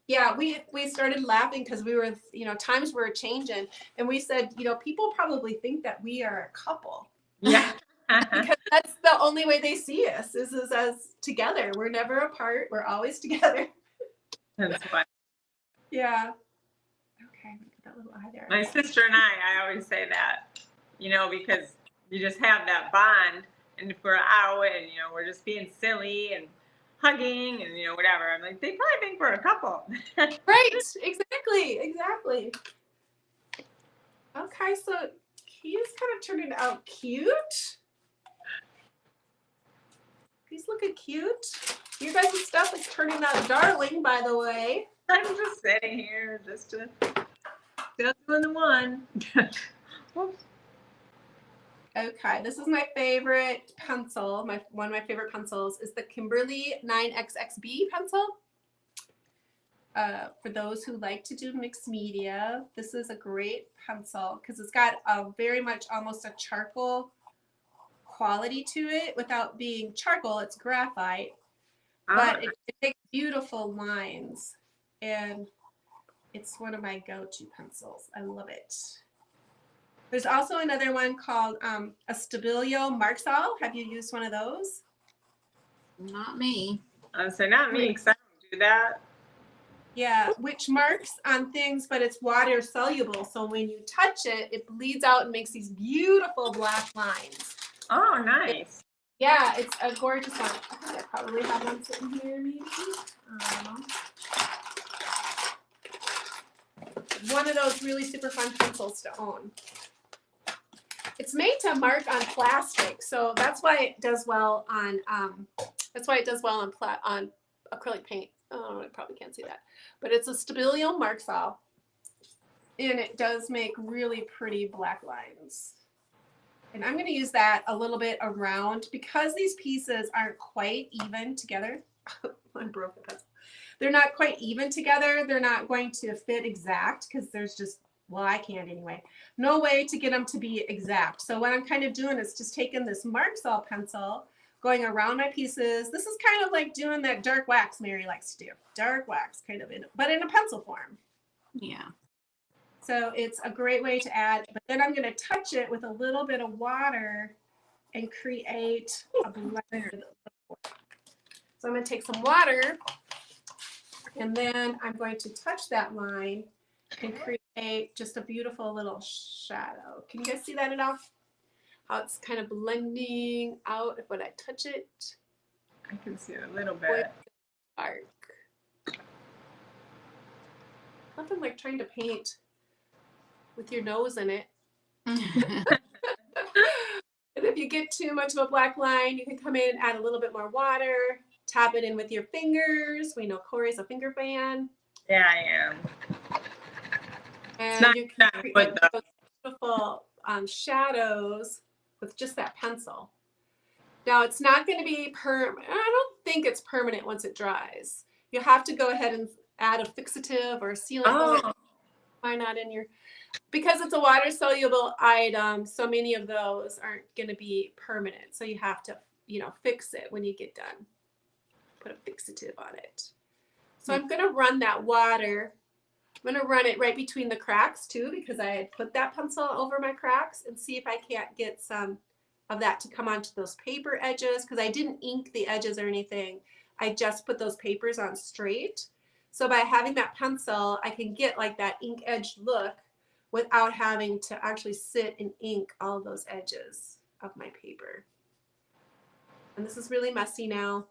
yeah, we started laughing because we were, times were changing, and we said, people probably think that we are a couple. Yeah. Because that's the only way they see us is as together. We're never apart. We're always together. That's funny. Yeah. Okay, put that little eye there. My sister and I always say that, because you just have that bond, and if we're out and, we're just being silly and hugging and, whatever, I'm like, they probably think we're a couple. Right, exactly. Okay, so he's kind of turning out cute. He's looking cute. Your guys' stuff is turning out darling, by the way. I'm just sitting here just doing the one. Okay, this is my favorite pencil. One of my favorite pencils is the Kimberly 9XXB pencil. For those who like to do mixed media, this is a great pencil because it's got a very much almost a charcoal quality to it without being charcoal. It's graphite, but it makes beautiful lines, and it's one of my go-to pencils. I love it. There's also another one called a Stabilio Marxall. Have you used one of those? Not me. So not me, because I don't do that. Yeah, which marks on things, but it's water soluble. So when you touch it, it bleeds out and makes these beautiful black lines. Oh, nice. Yeah, it's a gorgeous one. I think I probably have one sitting here, maybe. One of those really super fun pencils to own. It's made to mark on plastic, so that's why it does well on on acrylic paint. Oh, I probably can't see that, but it's a Stabilio Marxall, and it does make really pretty black lines. And I'm going to use that a little bit around because these pieces aren't quite even together. I broke the pencil. They're not quite even together. They're not going to fit exact because there's just, well, I can't anyway. No way to get them to be exact. So what I'm kind of doing is just taking this Marxall pencil, going around my pieces. This is kind of like doing that dark wax Mary likes to do. Dark wax, kind of, but in a pencil form. Yeah. So it's a great way to add, but then I'm going to touch it with a little bit of water and create a blend. So I'm going to take some water, and then I'm going to touch that line and create just a beautiful little shadow. Can you guys see that at all? How it's kind of blending out when I touch it. I can see it a little bit. Dark. Nothing like trying to paint with your nose in it. And if you get too much of a black line, you can come in and add a little bit more water, tap it in with your fingers. We know Corey's a finger fan. Yeah, I am. And you can create those beautiful shadows with just that pencil. Now, it's not going to be permanent. I don't think it's permanent once it dries. You have to go ahead and add a fixative or a sealant. Why not in your... Because it's a water-soluble item, so many of those aren't going to be permanent. So you have to, fix it when you get done. put a fixative on it. So I'm going to run that water. I'm going to run it right between the cracks too, because I had put that pencil over my cracks, and see if I can't get some of that to come onto those paper edges, because I didn't ink the edges or anything. I just put those papers on straight. So by having that pencil, I can get like that ink edge look without having to actually sit and ink all of those edges of my paper. And this is really messy now,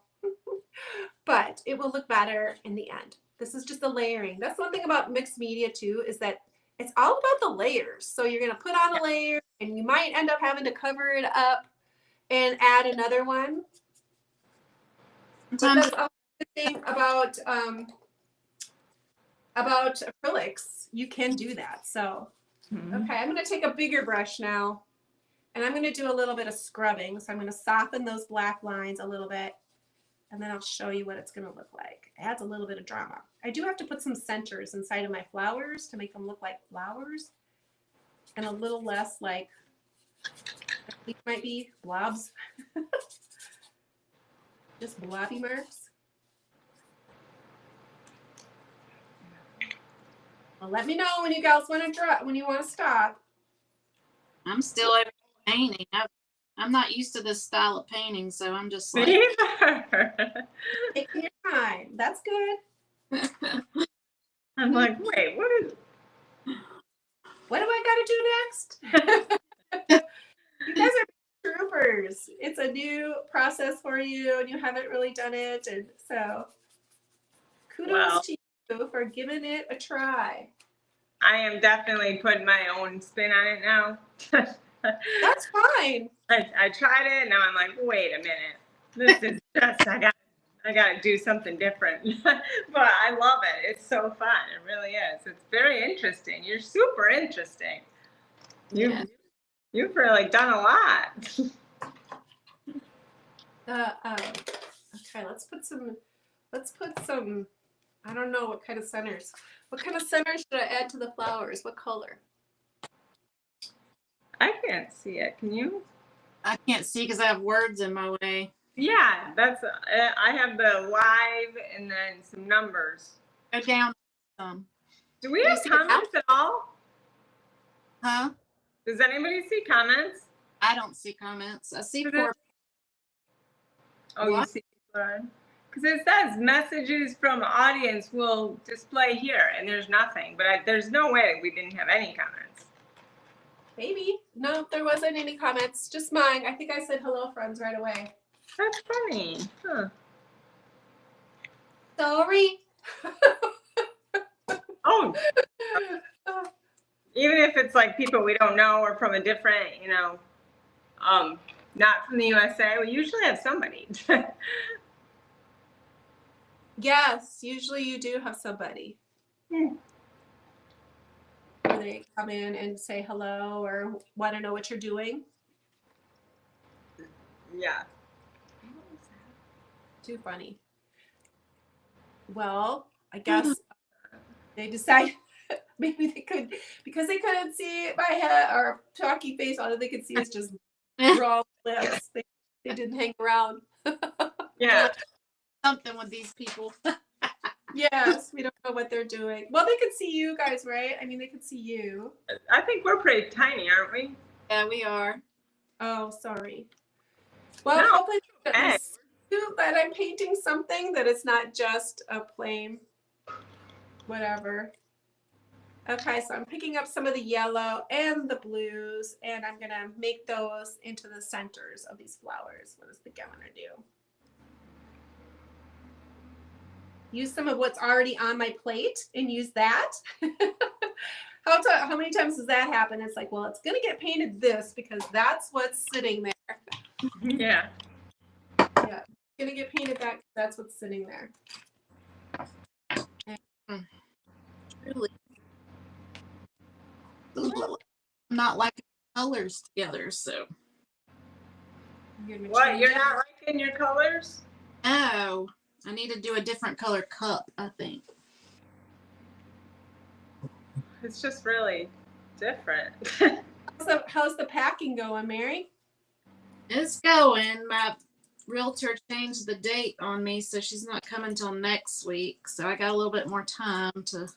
but it will look better in the end. This is just the layering. That's one thing about mixed media too, is that it's all about the layers. So you're going to put on a layer and you might end up having to cover it up and add another one. But that's also the thing about acrylics. You can do that. So, okay, I'm going to take a bigger brush now, and I'm going to do a little bit of scrubbing. So I'm going to soften those black lines a little bit, and then I'll show you what it's going to look like. It adds a little bit of drama. I do have to put some centers inside of my flowers to make them look like flowers, and a little less like, these might be blobs. Just blobby marks. Well, let me know when you guys want to draw, when you want to stop. I'm still over painting. I'm not used to this style of painting, so I'm just like. Take your time. That's good. I'm like, wait, what do I got to do next? You guys are troopers. It's a new process for you, and you haven't really done it, and so kudos to you for giving it a try. I am definitely putting my own spin on it now. That's fine. I tried it, and now I'm like, wait a minute. This is just, I got to do something different. But I love it. It's so fun. It really is. It's very interesting. You're super interesting. You've really done a lot. Okay, let's put some, I don't know what kind of centers. What kind of centers should I add to the flowers? What color? I can't see it. Can you? I can't see because I have words in my way. Yeah, that's, I have the live and then some numbers. Go down some. Do we have comments at all? Huh? Does anybody see comments? I don't see comments. I see 4. Oh, you see? Because it says messages from audience will display here, and there's nothing. But there's no way we didn't have any comments. Maybe. No, there wasn't any comments. Just mine. I think I said hello, friends, right away. That's funny. Huh. Sorry. Oh. Even if it's like people we don't know or from a different, not from the USA, we usually have somebody. Yes, usually you do have somebody. Or they come in and say hello or want to know what you're doing. Yeah. Too funny. Well, I guess they decided maybe they could, because they couldn't see my head or talking face, all they could see is just raw lips. They didn't hang around. Yeah. Something with these people. Yes, we don't know what they're doing. Well, they could see you guys, right? I mean, they could see you. I think we're pretty tiny, aren't we? Yeah, we are. Oh, sorry. Well, No, hopefully that I'm painting something that it's not just a plain whatever. Okay, so I'm picking up some of the yellow and the blues, and I'm gonna make those into the centers of these flowers. What does the governor do? Use some of what's already on my plate and use that. How many times does that happen? It's like, well, it's gonna get painted this because that's what's sitting there. Yeah. Yeah, it's gonna get painted that because that's what's sitting there. Really. Not liking colors together, so. What? You're not liking your colors? Oh, I need to do a different color cup, I think. It's just really different. How's the packing going, Mary? It's going. realtor changed the date on me, so she's not coming till next week. So I got a little bit more time to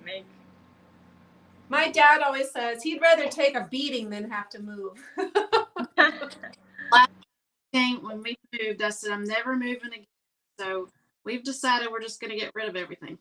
Make. My dad always says he'd rather take a beating than have to move. think when we moved, I said I'm never moving again. So we've decided we're just going to get rid of everything.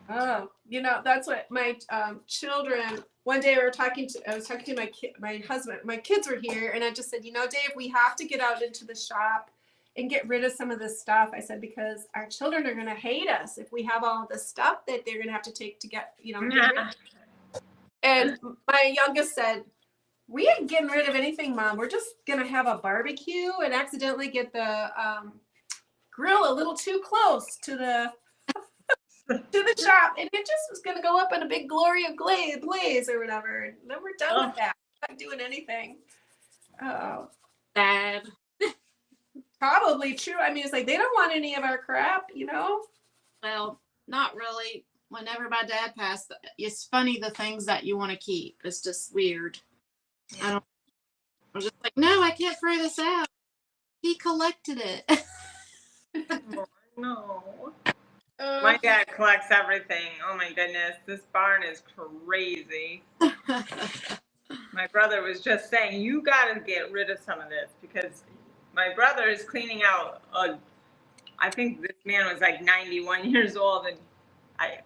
Oh, you know, that's what my children. One day I was talking to my husband. My kids were here, and I just said, you know, Dave, we have to get out into the shop and get rid of some of this stuff. I said because our children are going to hate us if we have all this stuff that they're going to have to take to get, you know. Get rid of. And my youngest said, "We ain't getting rid of anything, Mom. We're just going to have a barbecue and accidentally get the grill a little too close to the." To the shop, and it just was going to go up in a big glory of blaze or whatever, and then we're done with that. Not doing anything. Oh, Dad. probably true. I mean, it's like they don't want any of our crap, you know. Well, not really. Whenever my dad passed, it's funny the things that you want to keep. It's just weird. I was just like, no, I can't throw this out. He collected it. No. My dad collects everything. Oh my goodness, this barn is crazy. My brother was just saying, you got to get rid of some of this because my brother is cleaning out I think this man was like 91 years old, and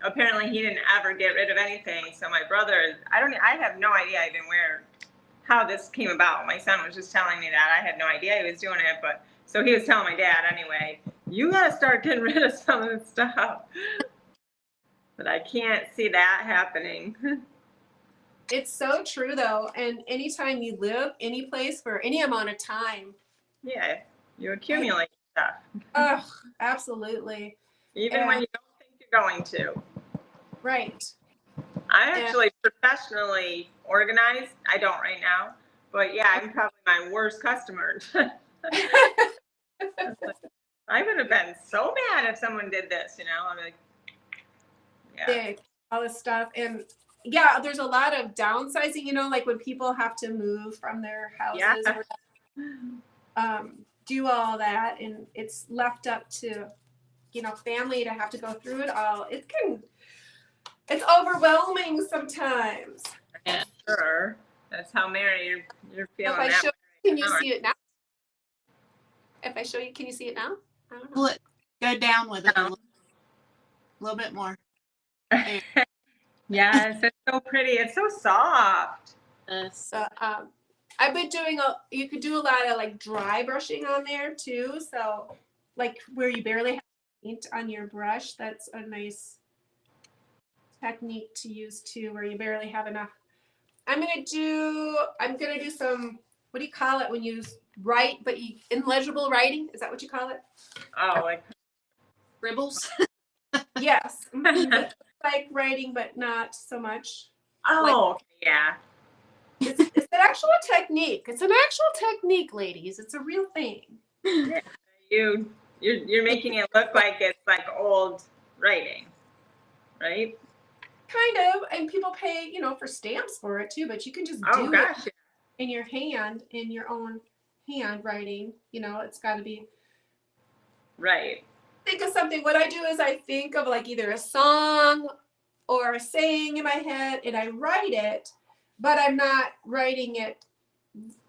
apparently he didn't ever get rid of anything. So my brother, I have no idea even how this came about. My son was just telling me that. I had no idea he was doing it, but so he was telling my dad anyway, you got to start getting rid of some of this stuff. But I can't see that happening. It's so true though, and anytime you live any place for any amount of time, Yeah, you accumulate stuff. Oh, absolutely. Even when you don't think you're going to. Right. I actually professionally organized. I don't right now, but yeah, I'm probably my worst customer. I would have been so mad if someone did this, you know. I'm like, yeah. Big, all this stuff, and yeah, there's a lot of downsizing. You know, like when people have to move from their houses, or, do all that, and it's left up to, you know, family to have to go through it all. It's overwhelming sometimes. Yeah, sure. That's how Mary you're feeling. If I show you, can you see it now? If I show you, can you see it now? I don't know. Go down with it a little bit more. Yes, it's so pretty. It's so soft. So I've been doing you could do a lot of like dry brushing on there too. So like where you barely have paint on your brush, that's a nice technique to use too, where you barely have enough. I'm gonna do some, what do you call it when you write but illegible writing? Is that what you call it? Oh, like Scribbles? Yes. Like writing but not so much. Oh, like, yeah. It's an actual technique. It's an actual technique, ladies. It's a real thing. Yeah. You're making it look like it's like old writing, right? Kind of, and people pay, you know, for stamps for it too, but you can just do it in your hand, in your own handwriting. You know, it's got to be right. Think of something. What I do is I think of like either a song or a saying in my head, and I write it, but I'm not writing it.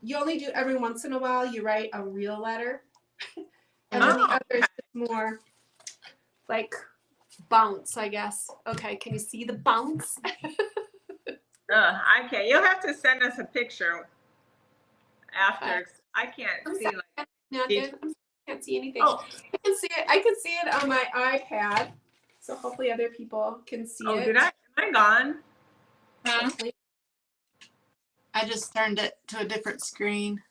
You only do every once in a while. You write a real letter, and then the other is more like bounce, I guess. Okay, can you see the bounce? I can't. You'll have to send us a picture after. I can't see like. I can't see anything. Oh, I can see it. I can see it on my iPad, so hopefully other people can see it. Oh, did I? Am I gone? Hopefully. I just turned it to a different screen.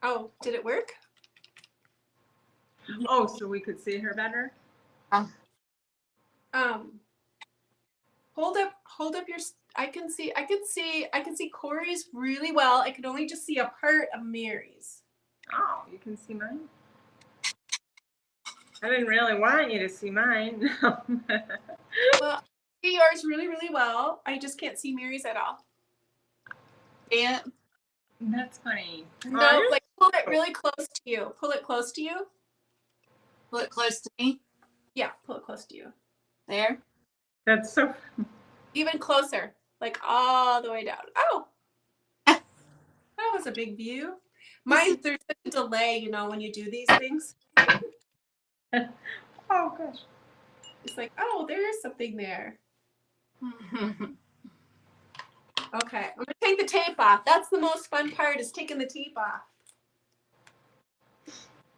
Oh, did it work? Oh, so we could see her better. Hold up your. I can see Corey's really well. I can only just see a part of Mary's. Oh, you can see mine? I didn't really want you to see mine. Well, I see yours really, really well. I just can't see Mary's at all. Yeah. That's funny. No, like pull it really close to you. Pull it close to you. Look close to me. Yeah, pull it close to you. There. That's so. Even closer, like all the way down. Oh, that was a big view. There's such a delay, you know, when you do these things. Oh gosh. It's like, oh, there is something there. Okay, I'm gonna take the tape off. That's the most fun part, is taking the tape off.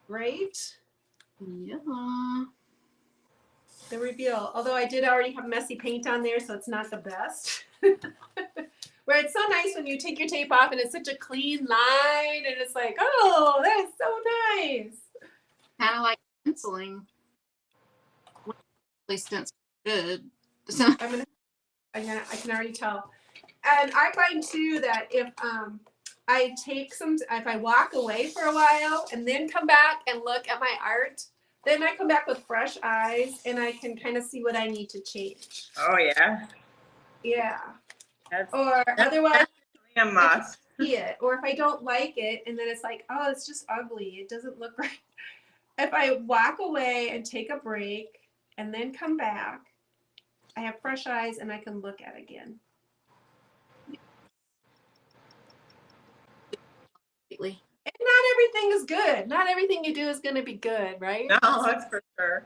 Right? Yeah. The reveal. Although I did already have messy paint on there, so it's not the best. Where it's so nice when you take your tape off and it's such a clean line, and it's like, oh, that is so nice. Kind of like stenciling. At least stencil good. So, I can already tell. And I find too that if if I walk away for a while and then come back and look at my art, then I come back with fresh eyes and I can kind of see what I need to change. Oh yeah. Yeah. That's Otherwise, a must. see it. Or if I don't like it and then it's like, oh, it's just ugly. It doesn't look right. If I walk away and take a break and then come back, I have fresh eyes and I can look at it again. And not everything is good. Not everything you do is going to be good, right? No, that's for sure.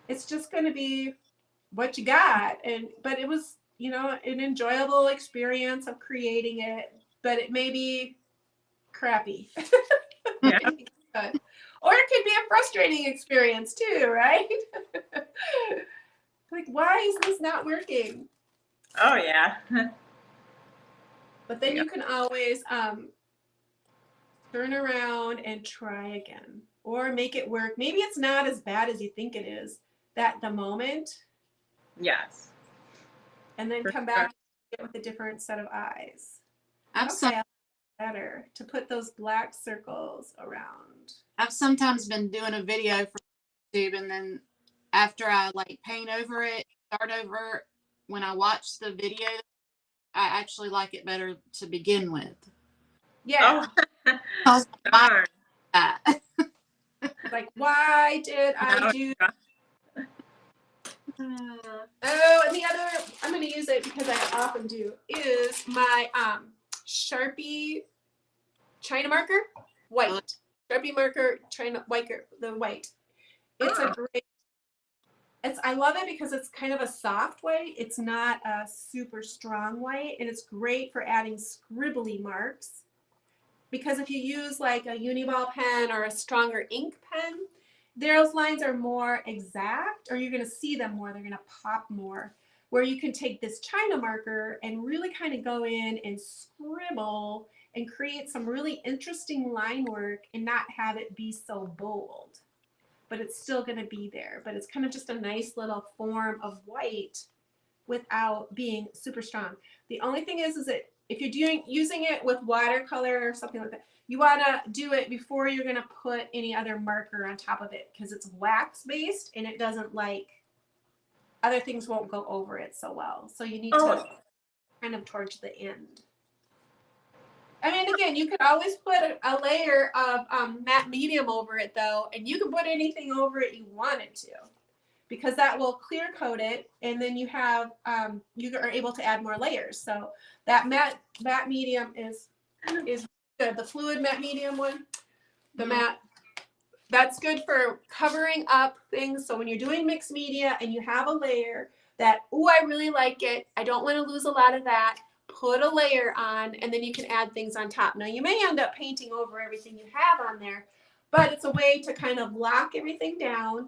It's just going to be what you got. But it was, you know, an enjoyable experience of creating it, but it may be crappy. Yeah. Or it could be a frustrating experience too, right? Like, why is this not working? Oh yeah. But then you can always turn around and try again, or make it work. Maybe it's not as bad as you think it is at the moment. Yes. And then come back with a different set of eyes. Okay, better to put those black circles around. I've sometimes been doing a video for YouTube, and then after I like paint over it, start over, when I watch the video, I actually like it better to begin with. Yeah. Oh. Darn. Like, why did I do? Oh, and the other, I'm going to use it because I often do, is my Sharpie China marker, white. Sharpie marker, China the white. It's a great. I love it because it's kind of a soft white. It's not a super strong white, and it's great for adding scribbly marks. Because if you use like a Uniball pen or a stronger ink pen, those lines are more exact, or you're going to see them more. They're going to pop more. Where you can take this China marker and really kind of go in and scribble and create some really interesting line work and not have it be so bold. But it's still going to be there. But it's kind of just a nice little form of white without being super strong. The only thing is that if you're using it with watercolor or something like that, you want to do it before you're going to put any other marker on top of it, because it's wax based and it doesn't like, other things won't go over it so well. So you need to kind of towards the end. I mean, again, you could always put a layer of matte medium over it though, and you can put anything over it you wanted to, because that will clear coat it, and then you have you are able to add more layers. So that matte medium is good. The fluid matte medium one, the matte, that's good for covering up things. So when you're doing mixed media and you have a layer that, oh, I really like it, I don't want to lose a lot of that, put a layer on, and then you can add things on top. Now you may end up painting over everything you have on there, but it's a way to kind of lock everything down,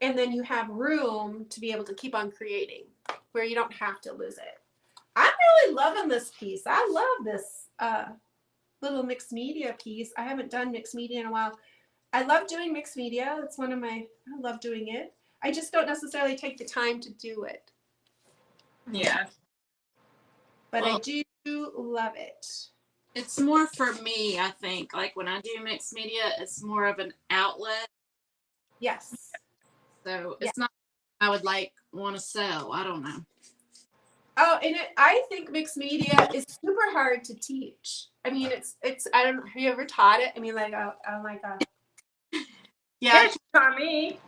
and then you have room to be able to keep on creating where you don't have to lose it. I'm really loving this piece. I love this little mixed media piece. I haven't done mixed media in a while. I love doing mixed media. It's I love doing it. I just don't necessarily take the time to do it. Yeah. But I do love it. It's more for me, I think. Like when I do mixed media, it's more of an outlet. Yes. So it's not I would like want to sell. I don't know. Oh, and I think mixed media is super hard to teach. I mean, it's. I don't. Have you ever taught it? I mean, like, oh my god. Yeah. Yeah, she taught me.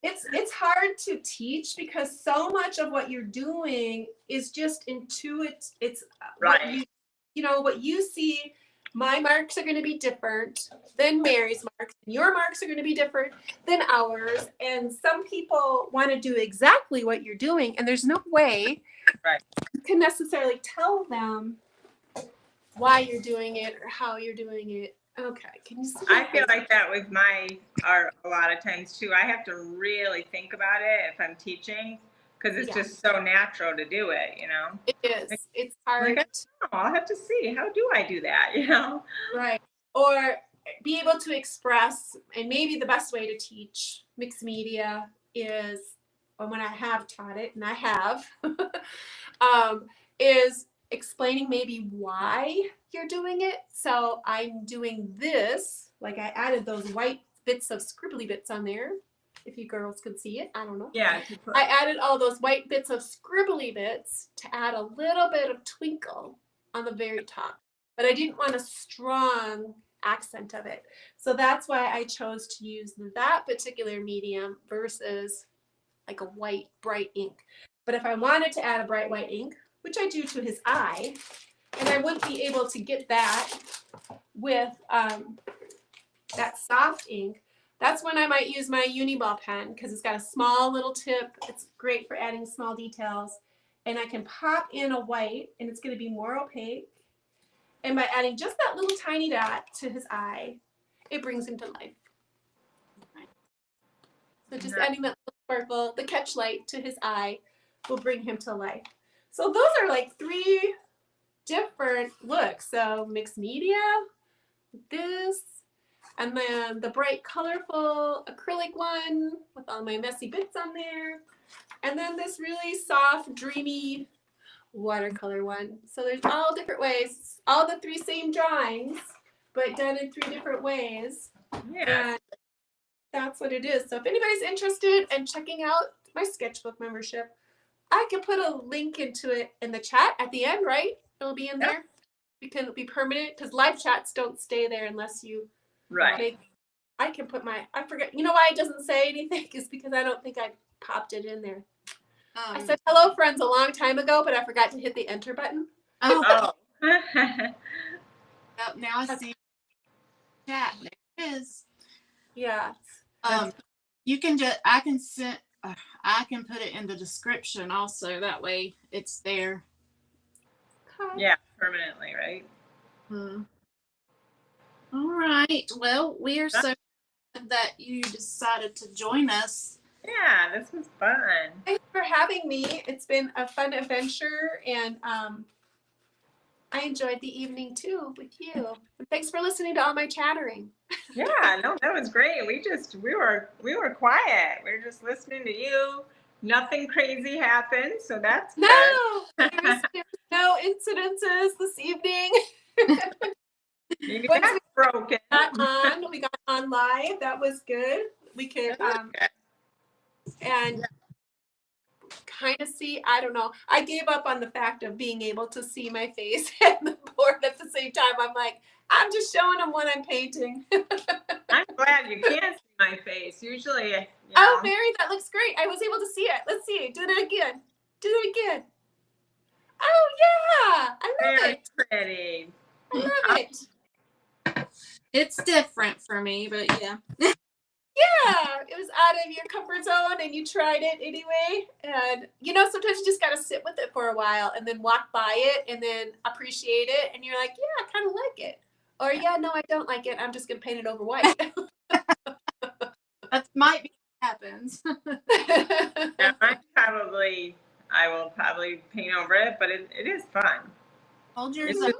It's hard to teach because so much of what you're doing is just intuitive. It's what Right. what you see. My marks are going to be different than Mary's marks. Your marks are going to be different than ours. And some people want to do exactly what you're doing, and there's no way Right. you can necessarily tell them why you're doing it or how you're doing it. Okay, can you see? I feel like that with my art a lot of times too. I have to really think about it if I'm teaching because it's just so natural to do it, you know? It is. It's hard. Like, I'll have to see. How do I do that, you know? Right. Or be able to express, and maybe the best way to teach mixed media is, or when I have taught it, and I have, is explaining maybe why you're doing it. So I'm doing this, like I added those white bits of scribbly bits on there. If you girls could see it, I don't know. Yeah. I added all those white bits of scribbly bits to add a little bit of twinkle on the very top. But I didn't want a strong accent of it. So that's why I chose to use that particular medium versus like a white, bright ink. But if I wanted to add a bright white ink, which I do to his eye, and I wouldn't be able to get that with that soft ink, that's when I might use my Uniball pen because it's got a small little tip. It's great for adding small details. And I can pop in a white, and it's going to be more opaque. And by adding just that little tiny dot to his eye, it brings him to life. So just adding that little sparkle, the catch light to his eye will bring him to life. So those are like 3 different looks. So mixed media, this, and then the bright, colorful acrylic one with all my messy bits on there. And then this really soft, dreamy watercolor one. So there's all different ways, all the 3 same drawings, but done in 3 different ways. Yeah. And that's what it is. So if anybody's interested in checking out my sketchbook membership, I can put a link into it in the chat at the end, right? It'll be in there. It can be permanent because live chats don't stay there unless you Right. I can put I forget. You know why it doesn't say anything? Is because I don't think I popped it in there. I said hello, friends, a long time ago, but I forgot to hit the enter button. Oh. Now I see chat. There it is. Yeah. You can just I can put it in the description also. That way it's there. Yeah, permanently, right? All right. Well, we are so glad that you decided to join us. Yeah, this was fun. Thanks for having me. It's been a fun adventure, and I enjoyed the evening too with you. And thanks for listening to all my chattering. Yeah, no, that was great. We were quiet. We were just listening to you. Nothing crazy happened, so that's good. There's no incidences this evening. Maybe that's broken. We got on live. That was good. We could and kind of see. I don't know. I gave up on the fact of being able to see my face and the board at the same time. I'm like, I'm just showing them what I'm painting. I'm glad you can't see my face. Usually, you know. Oh, Mary, that looks great. I was able to see it. Let's see. Do it again. Do it again. Oh, yeah. I love Very it. pretty. I love it. It's different for me, but yeah. Yeah, it was out of your comfort zone and you tried it anyway. And, sometimes you just got to sit with it for a while and then walk by it and then appreciate it. And you're like, yeah, I kind of like it. Or, yeah, no, I don't like it. I'm just going to paint it over white. That might be what happens. Yeah, I will probably paint over it, but it is fun. Hold yourself.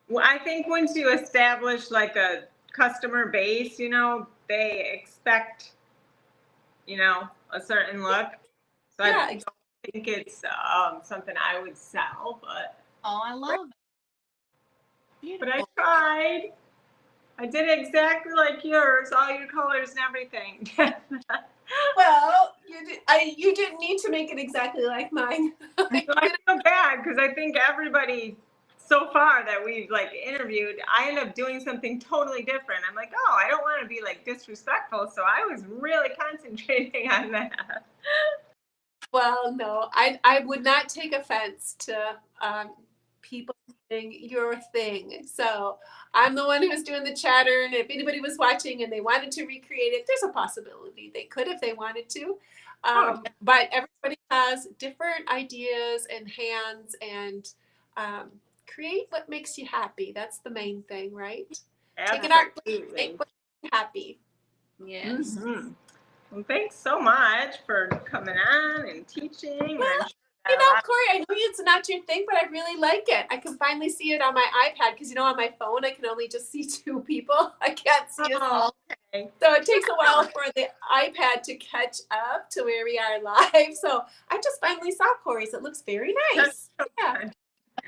Well, I think once you establish like a customer base, they expect, a certain look. So Yeah, I don't think it's something I would sell, but. Oh, I love it. Beautiful. But I tried. I did exactly like yours, all your colors and everything. Well, You didn't need to make it exactly like mine. So I feel bad because I think everybody so far that we've like interviewed, I end up doing something totally different. I'm like, oh, I don't want to be like disrespectful. So I was really concentrating on that. Well, no, I would not take offense to people doing your thing. So I'm the one who's doing the chatter, and if anybody was watching and they wanted to recreate it, there's a possibility they could if they wanted to. But everybody has different ideas and hands, and create what makes you happy. That's the main thing, right? Take it out, make what makes you happy. Yes. Mm-hmm. Well, thanks so much for coming on and teaching. Well, you know, Corey, I know it's not your thing, but I really like it. I can finally see it on my iPad because, you know, on my phone, I can only just see 2 people. I can't see us all. Okay. So it takes a while for the iPad to catch up to where we are live. So I just finally saw Corey's. It looks very nice. Yeah.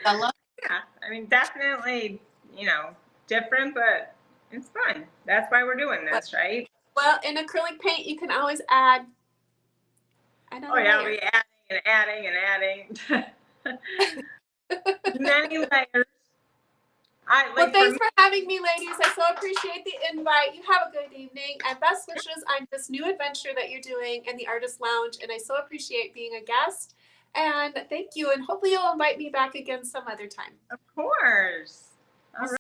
I love Yeah, I mean, definitely, you know, different, but it's fun. That's why we're doing this, right? Well, in acrylic paint, you can always add another Oh, yeah, layer. I'll be adding and adding. Many layers. Well, thanks for having me, ladies. I so appreciate the invite. You have a good evening, and best wishes on this new adventure that you're doing in the Artist Lounge. And I so appreciate being a guest. And thank you. And hopefully you'll invite me back again some other time. Of course. All right.